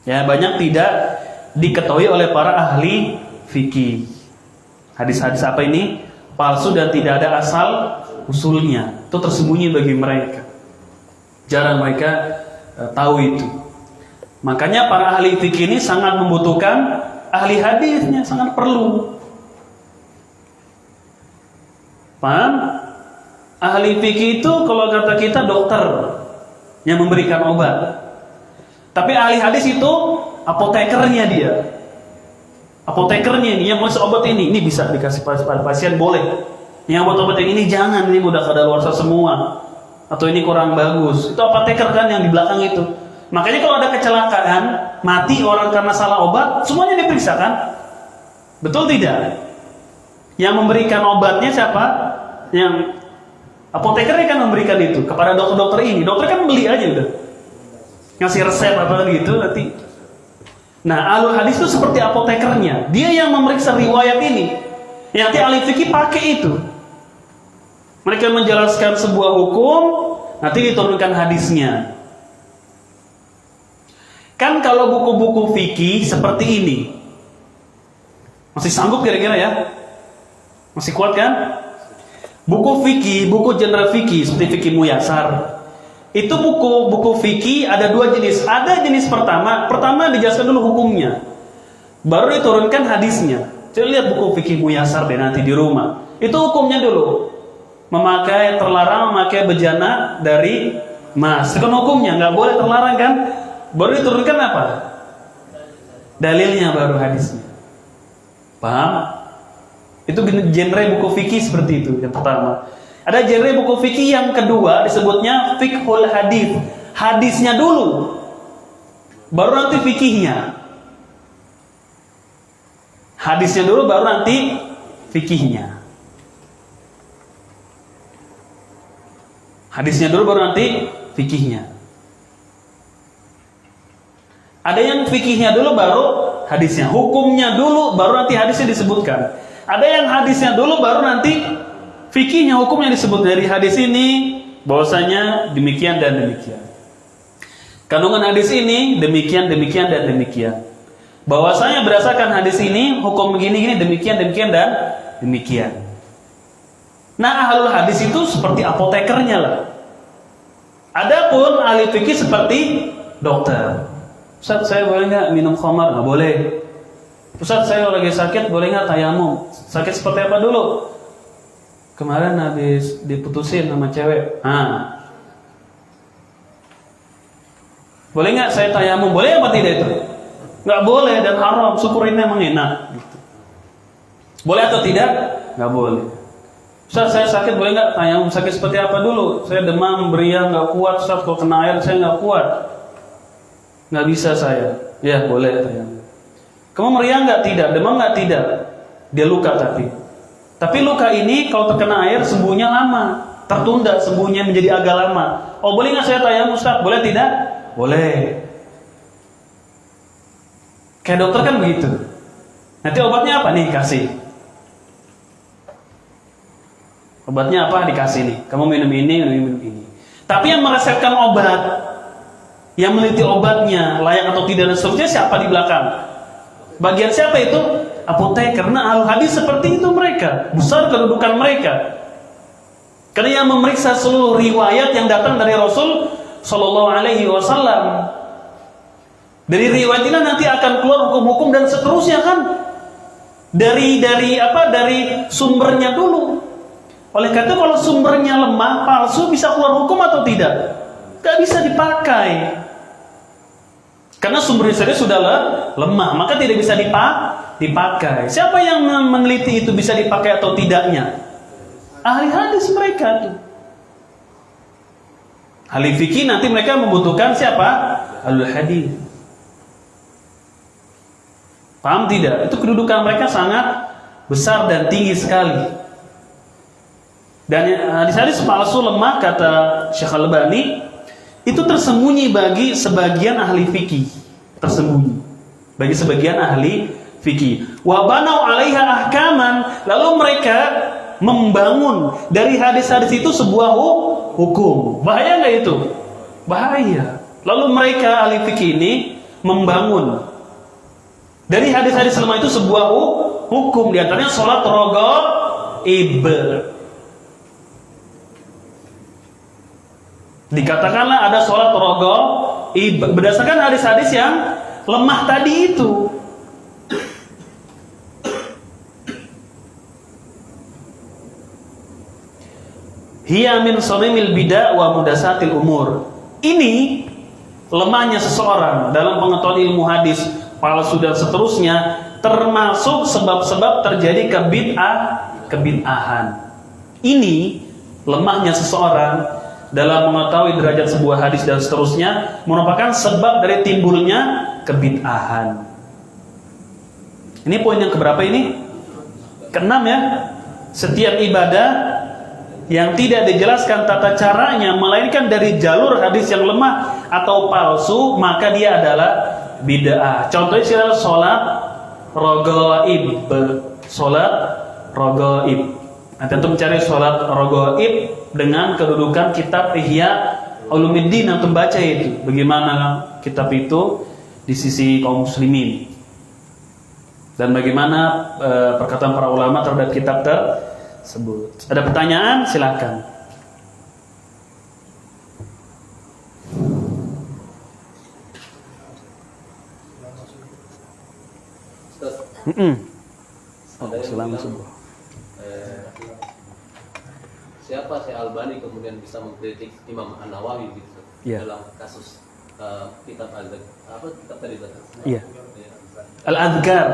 Ya, banyak tidak diketahui oleh para ahli fikih. Hadis-hadis apa ini? Palsu dan tidak ada asal usulnya. Itu tersembunyi bagi mereka. Jarang mereka tahu itu. Makanya para ahli fikih ini sangat membutuhkan ahli hadisnya, sangat perlu. Paham? Ahli fikih itu kalau kata kita dokter yang memberikan obat. Tapi ahli hadis itu apotekernya dia. Apotekernya ini yang nulis obat ini bisa dikasih pada pasien, boleh. Yang obat-obat yang ini jangan, ini udah kadaluarsa semua. Atau ini kurang bagus. Itu apoteker kan yang di belakang itu. Makanya kalau ada kecelakaan, mati orang karena salah obat, semuanya diperiksa kan? Betul tidak? Yang memberikan obatnya siapa? Yang apotekernya kan memberikan itu kepada dokter-dokter ini. Dokter kan beli aja udah. Ngasih resep apa gitu nanti. Nah, ahlul hadis itu seperti apotekernya. Dia yang memeriksa riwayat ini. Yang nanti ahli fikih pakai itu. Mereka menjelaskan sebuah hukum, nanti diturunkan hadisnya. Kan kalau buku-buku fikih seperti ini, masih sanggup kira-kira ya? Masih kuat kan? Buku fikih, buku genre fikih seperti fikih muyasar. Itu buku fikih ada dua jenis. Ada jenis pertama dijelaskan dulu hukumnya, baru diturunkan hadisnya. Coba lihat buku fikih muyasar deh nanti di rumah. Itu hukumnya dulu. Terlarang memakai bejana dari emas. Itu kan hukumnya, nggak boleh, terlarang kan? Baru diturunkan apa? Dalilnya baru hadisnya. Paham? Itu genre buku fikih seperti itu yang pertama. Ada genre buku fikih yang kedua disebutnya fiqhul hadis. Hadisnya dulu, baru nanti fikihnya. Hadisnya dulu, baru nanti fikihnya. Hadisnya dulu, baru nanti fikihnya. Ada yang fikihnya dulu, baru hadisnya. Hukumnya dulu, baru nanti hadisnya disebutkan. Ada yang hadisnya dulu, baru nanti fikihnya, hukumnya disebut. Dari hadis ini bahwasanya demikian dan demikian. Kandungan hadis ini demikian, demikian dan demikian. Bahwasanya berdasarkan hadis ini hukum begini, demikian, demikian dan demikian. Nah, ahlul hadis itu seperti apotekernya lah. Adapun ahli fikih seperti dokter. Ustaz, saya boleh nggak minum khamar? Nggak boleh. Ustaz, saya lagi sakit, boleh nggak tayamum? Sakit seperti apa dulu? Kemarin habis diputusin sama cewek. Boleh nggak saya tayamum? Boleh apa tidak itu? Nggak boleh dan haram. Syukur ini memang enak. Gitu. Boleh atau tidak? Nggak boleh. Ustaz, saya sakit, boleh nggak tayamum? Sakit seperti apa dulu? Saya demam, meriang, nggak kuat. Ustaz, kalau kena air saya nggak kuat. Nggak bisa saya. Ya boleh tayamum. Kamu meriang nggak? Tidak. Demam nggak? Tidak. Dia luka tapi luka ini kalau terkena air sembuhnya lama, tertunda sembuhnya menjadi agak lama. Oh, boleh nggak saya tayamum, Ustaz? Boleh tidak? Boleh. Kayak dokter kan begitu. Nanti obatnya apa nih? Kasih. Obatnya apa? Dikasih nih. Kamu minum ini, minum ini. Tapi yang meresepkan obat, yang meneliti obatnya layak atau tidak dan seterusnya siapa di belakang? Bagian siapa itu? Apoteker. Karena al-hadis seperti itu mereka. Besar kedudukan mereka. Karena yang memeriksa seluruh riwayat yang datang dari Rasul Sallallahu Alaihi Wasallam. Dari riwayat ini nanti akan keluar hukum-hukum dan seterusnya kan. Dari sumbernya dulu. Oleh karena kalau sumbernya lemah, palsu, bisa keluar hukum atau tidak? Gak bisa dipakai. Karena sumbernya saja sudah lemah, maka tidak bisa dipakai. Siapa yang meneliti itu bisa dipakai atau tidaknya? Ahli hadis mereka tuh. Ahli fikih nanti mereka membutuhkan siapa? Ahli hadis. Paham tidak? Itu kedudukan mereka sangat besar dan tinggi sekali. Dan hadis-hadis palsu lemah kata Syekh Al-Albani itu tersembunyi bagi sebagian ahli fikih, tersembunyi bagi sebagian ahli fikih. Wa banau 'alaiha ahkaman, lalu mereka membangun dari hadis-hadis itu sebuah hukum. Bahaya nggak itu? Bahaya. Lalu mereka ahli fikih ini membangun dari hadis-hadis lemah itu sebuah hukum, di antaranya salat raghaib. Dikatakanlah ada sholat raghaib berdasarkan hadis-hadis yang lemah tadi itu. Hiya min samimil bida' wa mudasatil umur. Ini lemahnya seseorang dalam pengetahuan ilmu hadis, palsu dan seterusnya, termasuk sebab-sebab terjadi kebid'ahan. Ini lemahnya seseorang dalam mengetahui derajat sebuah hadis dan seterusnya merupakan sebab dari timbulnya kebid'ahan. Ini poin yang keberapa ini? Keenam ya. Setiap ibadah yang tidak dijelaskan tata caranya melainkan dari jalur hadis yang lemah atau palsu, maka dia adalah bid'ah. Contohnya adalah sholat raghaib. Sholat raghaib. Nanti untuk mencari sholat raghaib dengan kedudukan kitab Ihya Ulumuddin yang membaca itu. Bagaimana kitab itu di sisi kaum muslimin. Dan bagaimana perkataan para ulama terhadap kitab tersebut. Ada pertanyaan? Silakan. Siapa Syekh Albani kemudian bisa mengkritik Imam An-Nawawi gitu dalam kasus kitab kitab tadi tadi. Iya. Al-Adhkar,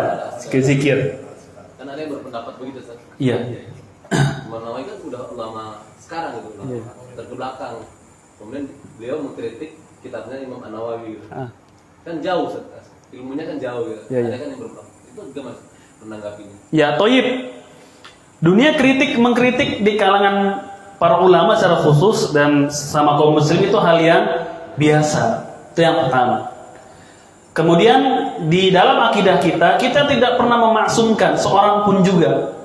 zikir. Kan ada yang berpendapat begitu, Ustaz. Iya. Imam Nawawi kan sudah ulama sekarang gitu, ulama terbelakang. Kemudian beliau mengkritik kitabnya Imam An-Nawawi gitu. Kan jauh, Ustaz. Ilmunya kan jauh gitu. Ada kan yang berpendapat. Itu gimana menanggapinya? Ya, toyib. Dunia mengkritik di kalangan para ulama secara khusus dan sama kaum muslim itu hal yang biasa. Itu yang pertama. Kemudian di dalam akidah kita tidak pernah memaksumkan seorang pun juga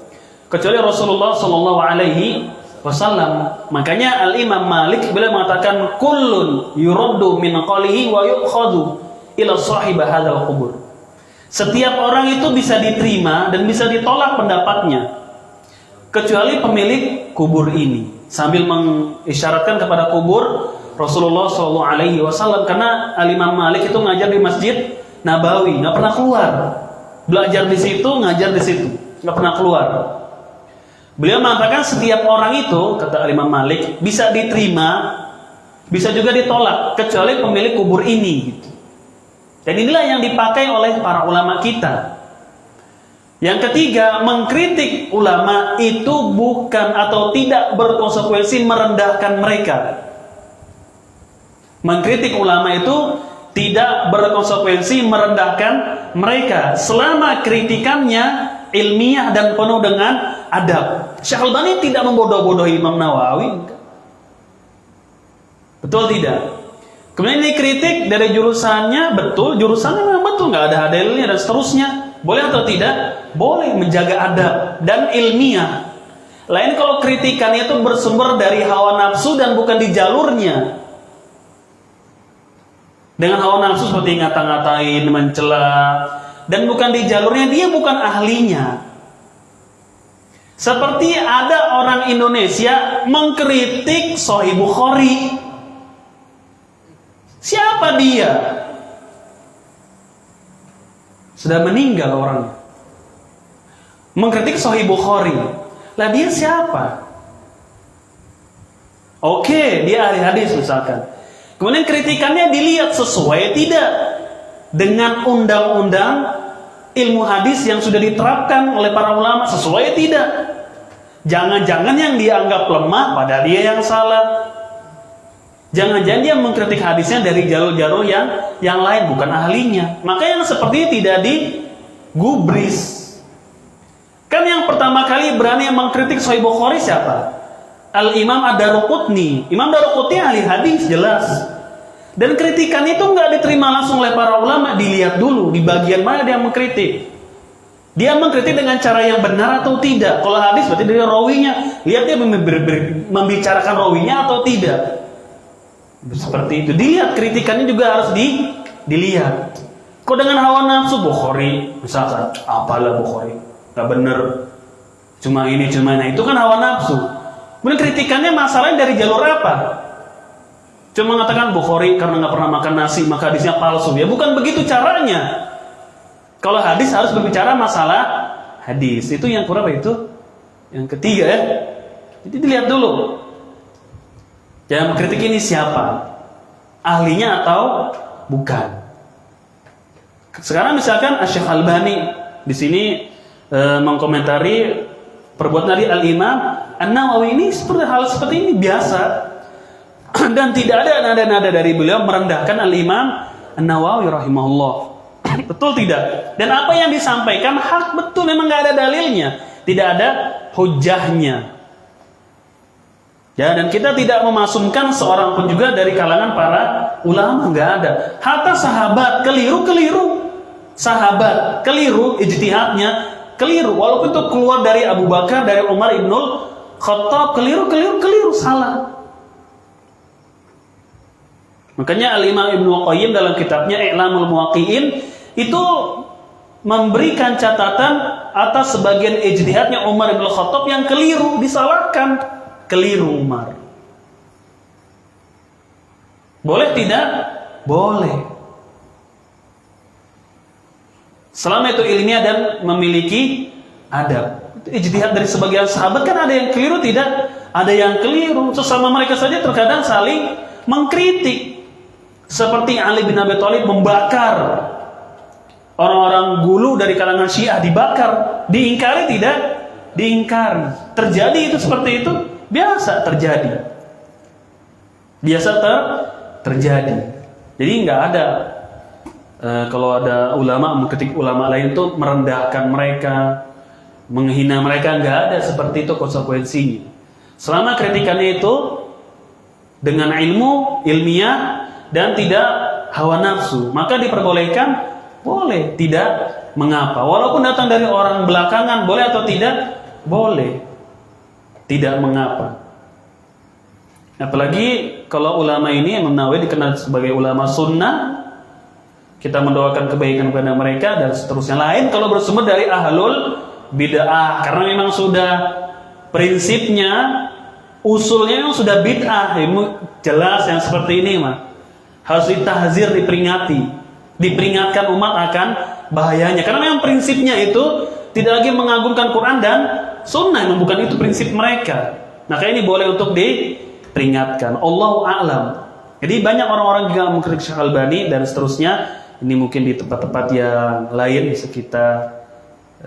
kecuali Rasulullah Shallallahu Alaihi Wasallam. Makanya Al Imam Malik beliau mengatakan kullun yuraddu min qalihi wa yu'khadhu ila sahib hadzal qubur. Setiap orang itu bisa diterima dan bisa ditolak pendapatnya kecuali pemilik kubur ini. Sambil mengisyaratkan kepada kubur, Rasulullah SAW, karena Al-Imam Malik itu ngajar di Masjid Nabawi, nggak pernah keluar. Belajar di situ, ngajar di situ, nggak pernah keluar. Beliau mengatakan setiap orang itu, kata Al-Imam Malik, bisa diterima, bisa juga ditolak, kecuali pemilik kubur ini. Gitu. Dan inilah yang dipakai oleh para ulama kita. Yang ketiga, mengkritik ulama itu bukan atau tidak berkonsekuensi merendahkan mereka. Mengkritik ulama itu tidak berkonsekuensi merendahkan mereka selama kritikannya ilmiah dan penuh dengan adab. Syekh Al-Albani tidak membodoh-bodohi Imam Nawawi. Betul tidak? Kemudian ini kritik dari jurusannya, betul, jurusannya memang betul, nggak ada dalilnya dan seterusnya. Boleh atau tidak? Boleh, menjaga adab dan ilmiah. Lain kalau kritikannya itu bersumber dari hawa nafsu dan bukan di jalurnya. Dengan hawa nafsu seperti ngata-ngatain, mencela, dan bukan di jalurnya, dia bukan ahlinya. Seperti ada orang Indonesia mengkritik Sahih Bukhari. Siapa dia? Sudah meninggal orangnya. Mengkritik Sahih Bukhari. Lah dia siapa? Oke, dia ahli hadis misalkan. Kemudian kritikannya dilihat sesuai tidak dengan undang-undang ilmu hadis yang sudah diterapkan oleh para ulama, sesuai tidak? Jangan-jangan yang dianggap lemah padahal dia yang salah. Jangan-jangan dia mengkritik hadisnya dari jalur-jalur yang lain, bukan ahlinya. Maka yang seperti ini tidak digubris. Kan yang pertama kali berani mengkritik Sahih Bukhari siapa? Al-Imam Ad-Daruqutni. Imam Daruqutni ahli hadis, jelas. Dan kritikan itu nggak diterima langsung oleh para ulama, dilihat dulu di bagian mana dia mengkritik. Dia mengkritik dengan cara yang benar atau tidak. Kalau hadis berarti dari rawinya, lihat dia membicarakan rawinya atau tidak. Seperti itu. Dilihat kritikannya juga harus dilihat. Kok dengan hawa nafsu Bukhari, misalkan, apalah Bukhari, nggak bener, cuma ini, nah itu kan hawa nafsu. Kemudian kritikannya masalahnya dari jalur apa? Cuma mengatakan Bukhari karena nggak pernah makan nasi maka hadisnya palsu. Ya bukan begitu caranya. Kalau hadis harus berbicara masalah hadis. Itu yang kurang itu. Yang ketiga ya. Jadi dilihat dulu. Yang kritik ini siapa? Ahlinya atau bukan? Sekarang misalkan Syekh Al-Albani di sini mengkomentari perbuatan dari Al-Imam An-Nawawi ini hal seperti ini biasa. Dan tidak ada nada-nada dari beliau merendahkan Al-Imam An-Nawawi rahimahullah. Betul tidak? Dan apa yang disampaikan hak betul, memang nggak ada dalilnya, tidak ada hujahnya. Ya, dan kita tidak memasumkan seorang pun juga dari kalangan para ulama, nggak ada. Hatta sahabat keliru, sahabat keliru, ijtihadnya keliru, walaupun itu keluar dari Abu Bakar, dari Umar ibnul Khattab, keliru, salah. Makanya Al-Imam Ibnu Qayyim dalam kitabnya I'lamul Muwaqqi'in itu memberikan catatan atas sebagian ijtihadnya Umar ibnul Khattab yang keliru, disalahkan. Keliru Umar. Boleh tidak? Boleh. Selama itu ilmiah dan memiliki adab. Ijtihad dari sebagian sahabat kan ada yang keliru, tidak? Ada yang keliru. Sesama mereka saja terkadang saling mengkritik. Seperti Ali bin Abi Thalib membakar orang-orang gulu dari kalangan Syiah, dibakar. Diingkari tidak? Diingkari. Terjadi itu seperti itu? Biasa terjadi. Terjadi. Jadi nggak ada kalau ada ulama mengkritik ulama lain itu merendahkan mereka, menghina mereka, nggak ada seperti itu konsekuensinya. Selama kritikannya itu dengan ilmu, ilmiah dan tidak hawa nafsu, maka diperbolehkan, boleh, tidak mengapa. Walaupun datang dari orang belakangan, boleh atau tidak? Boleh. Tidak mengapa. Apalagi kalau ulama ini Imam Nawawi dikenal sebagai ulama sunnah, kita mendoakan kebaikan kepada mereka dan seterusnya. Lain kalau bersumber dari ahlul bid'ah, karena memang sudah prinsipnya usulnya yang sudah bid'ah, jelas yang seperti ini mah harus ditahzir, diperingatkan umat akan bahayanya. Karena memang prinsipnya itu tidak lagi mengagungkan Quran dan Sunnah, memang bukan itu prinsip mereka. Maka ini boleh untuk diperingatkan. Allahu a'lam. Jadi banyak orang-orang juga mengkritik Syekh Albani dan seterusnya. Ini mungkin di tempat-tempat yang lain bisa kita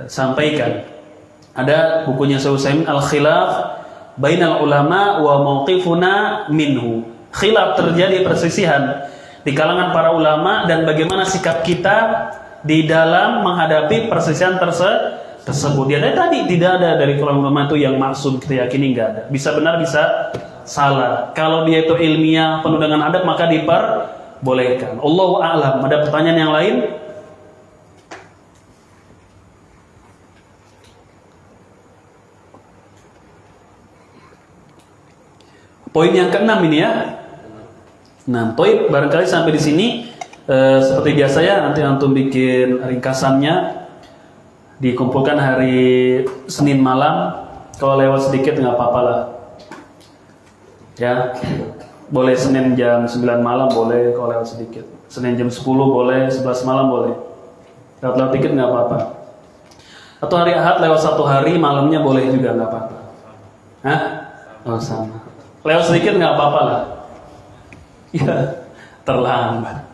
sampaikan. Ada bukunya Syekh Utsaimin Al-Khilaf Bainal Ulama wa Mauqifuna Minhu. Khilaf, terjadi persisihan di kalangan para ulama dan bagaimana sikap kita di dalam menghadapi persisihan tersebut. Ya tadi tidak ada dari ulama itu yang maksum kita yakini, enggak ada. Bisa benar bisa salah. Kalau dia itu ilmiah penuh dengan adab maka diperbolehkan. Allahu a'lam. Ada pertanyaan yang lain? Poin yang ke-6 ini ya. Nah, poin barangkali sampai di sini seperti biasa ya, nanti antum bikin ringkasannya dikumpulkan hari Senin malam. Kalau lewat sedikit nggak apa-apa lah. Ya. Boleh Senin jam 9 malam boleh, kalau lewat sedikit. Senin jam 10 boleh, 11 malam boleh. Lewat dikit nggak apa-apa. Atau hari Ahad lewat 1 hari malamnya boleh juga nggak apa-apa. Hah? Oh sama. Lewat sedikit nggak apa-apa lah. Ya, terlambat.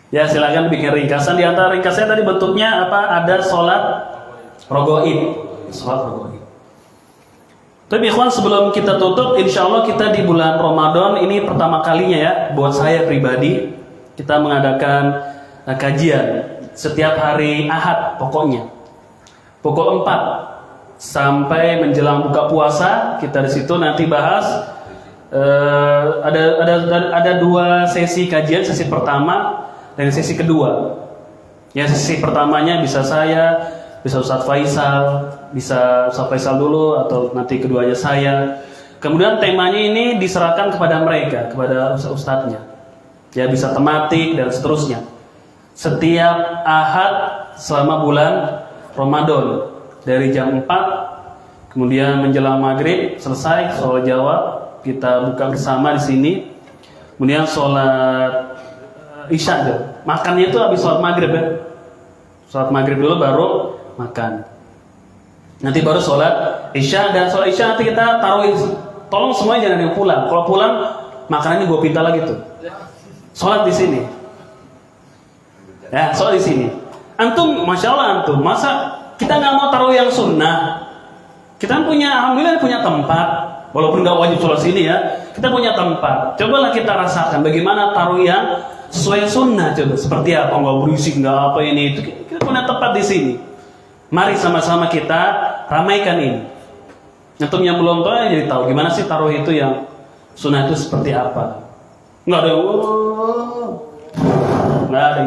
Ya silakan bikin ringkasan. Di antara ringkasnya tadi bentuknya apa? Ada sholat rogoib. Sholat rogoib. Tapi ikhwan, sebelum kita tutup, insya Allah kita di bulan Ramadan ini pertama kalinya ya, buat saya pribadi, kita mengadakan kajian setiap hari Ahad pokoknya. Pukul 4 sampai menjelang buka puasa, kita di situ nanti bahas ada 2 sesi kajian, sesi pertama dan sesi kedua. Ya, sesi pertamanya bisa saya, bisa Ustadz Faisal, bisa Ustadz Faisal dulu atau nanti keduanya saya. Kemudian temanya ini diserahkan kepada mereka, kepada ustadznya. Ya, bisa tematik dan seterusnya. Setiap Ahad selama bulan Ramadan. Dari jam 4 kemudian menjelang maghrib selesai sholat jawab, kita buka bersama di sini. Kemudian sholat isya deh. Makannya itu habis sholat maghrib ya. Sholat maghrib dulu baru makan. Nanti baru sholat isya, dan sholat isya nanti kita taruhin. Tolong semuanya jangan yang pulang. Kalau pulang makanannya gue pinta lagi tuh. Sholat di sini. Ya, sholat di sini. Antum, masya Allah antum, masa kita nggak mau taruh yang sunnah? Kita punya, alhamdulillah punya tempat, walaupun nggak wajib sholat sini ya. Kita punya tempat. Cobalah kita rasakan bagaimana taruh yang sesuai sunnah. Coba seperti apa? Nggak berisik, nggak apa ini itu. Kita punya tempat di sini. Mari sama-sama kita ramaikan ini. Antum yang belum tahu ya jadi tahu gimana sih taruh itu yang sunnah itu seperti apa. Nggak ada, nggak ada.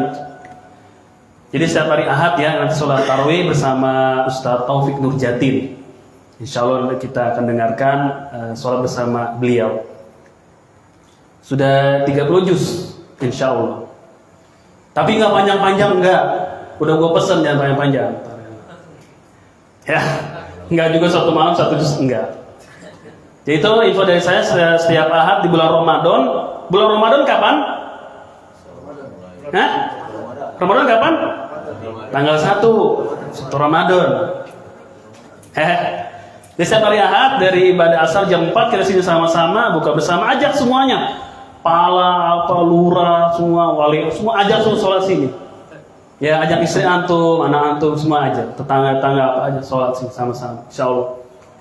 Jadi setiap hari Ahad ya nanti sholat tarawih bersama Ustaz Taufik Nurjatin. Insya Allah kita akan dengarkan sholat bersama beliau. Sudah 30 juz insya Allah. Tapi nggak panjang-panjang, nggak. Udah gue pesen jangan panjang-panjang. Ya, nggak juga 1 malam 1 juz, enggak. Jadi itu info dari saya setiap Ahad di bulan Ramadan. Bulan Ramadan kapan? Hah? Ramadan kapan? Tanggal 1 Ramadan. Di setiap hari Ahad dari ibadah asar jam 4 kita sini sama-sama buka bersama, ajak semuanya. Pala, apa, lurah, semua wali, semua ajak semua sholat sini. Ya, ajak istri antum, anak antum semua ajak, tetangga-tetangga apa aja sholat sini sama-sama. Insyaallah.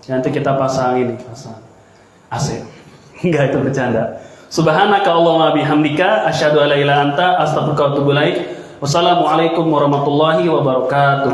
Nanti kita pasang ini, pasang AC. Enggak, itu bercanda. Subhanaka Allahumma bihamdika asyhadu an la ilaha illa anta astaghfiruka wa atubu ilaik. Wassalamualaikum warahmatullahi wabarakatuh.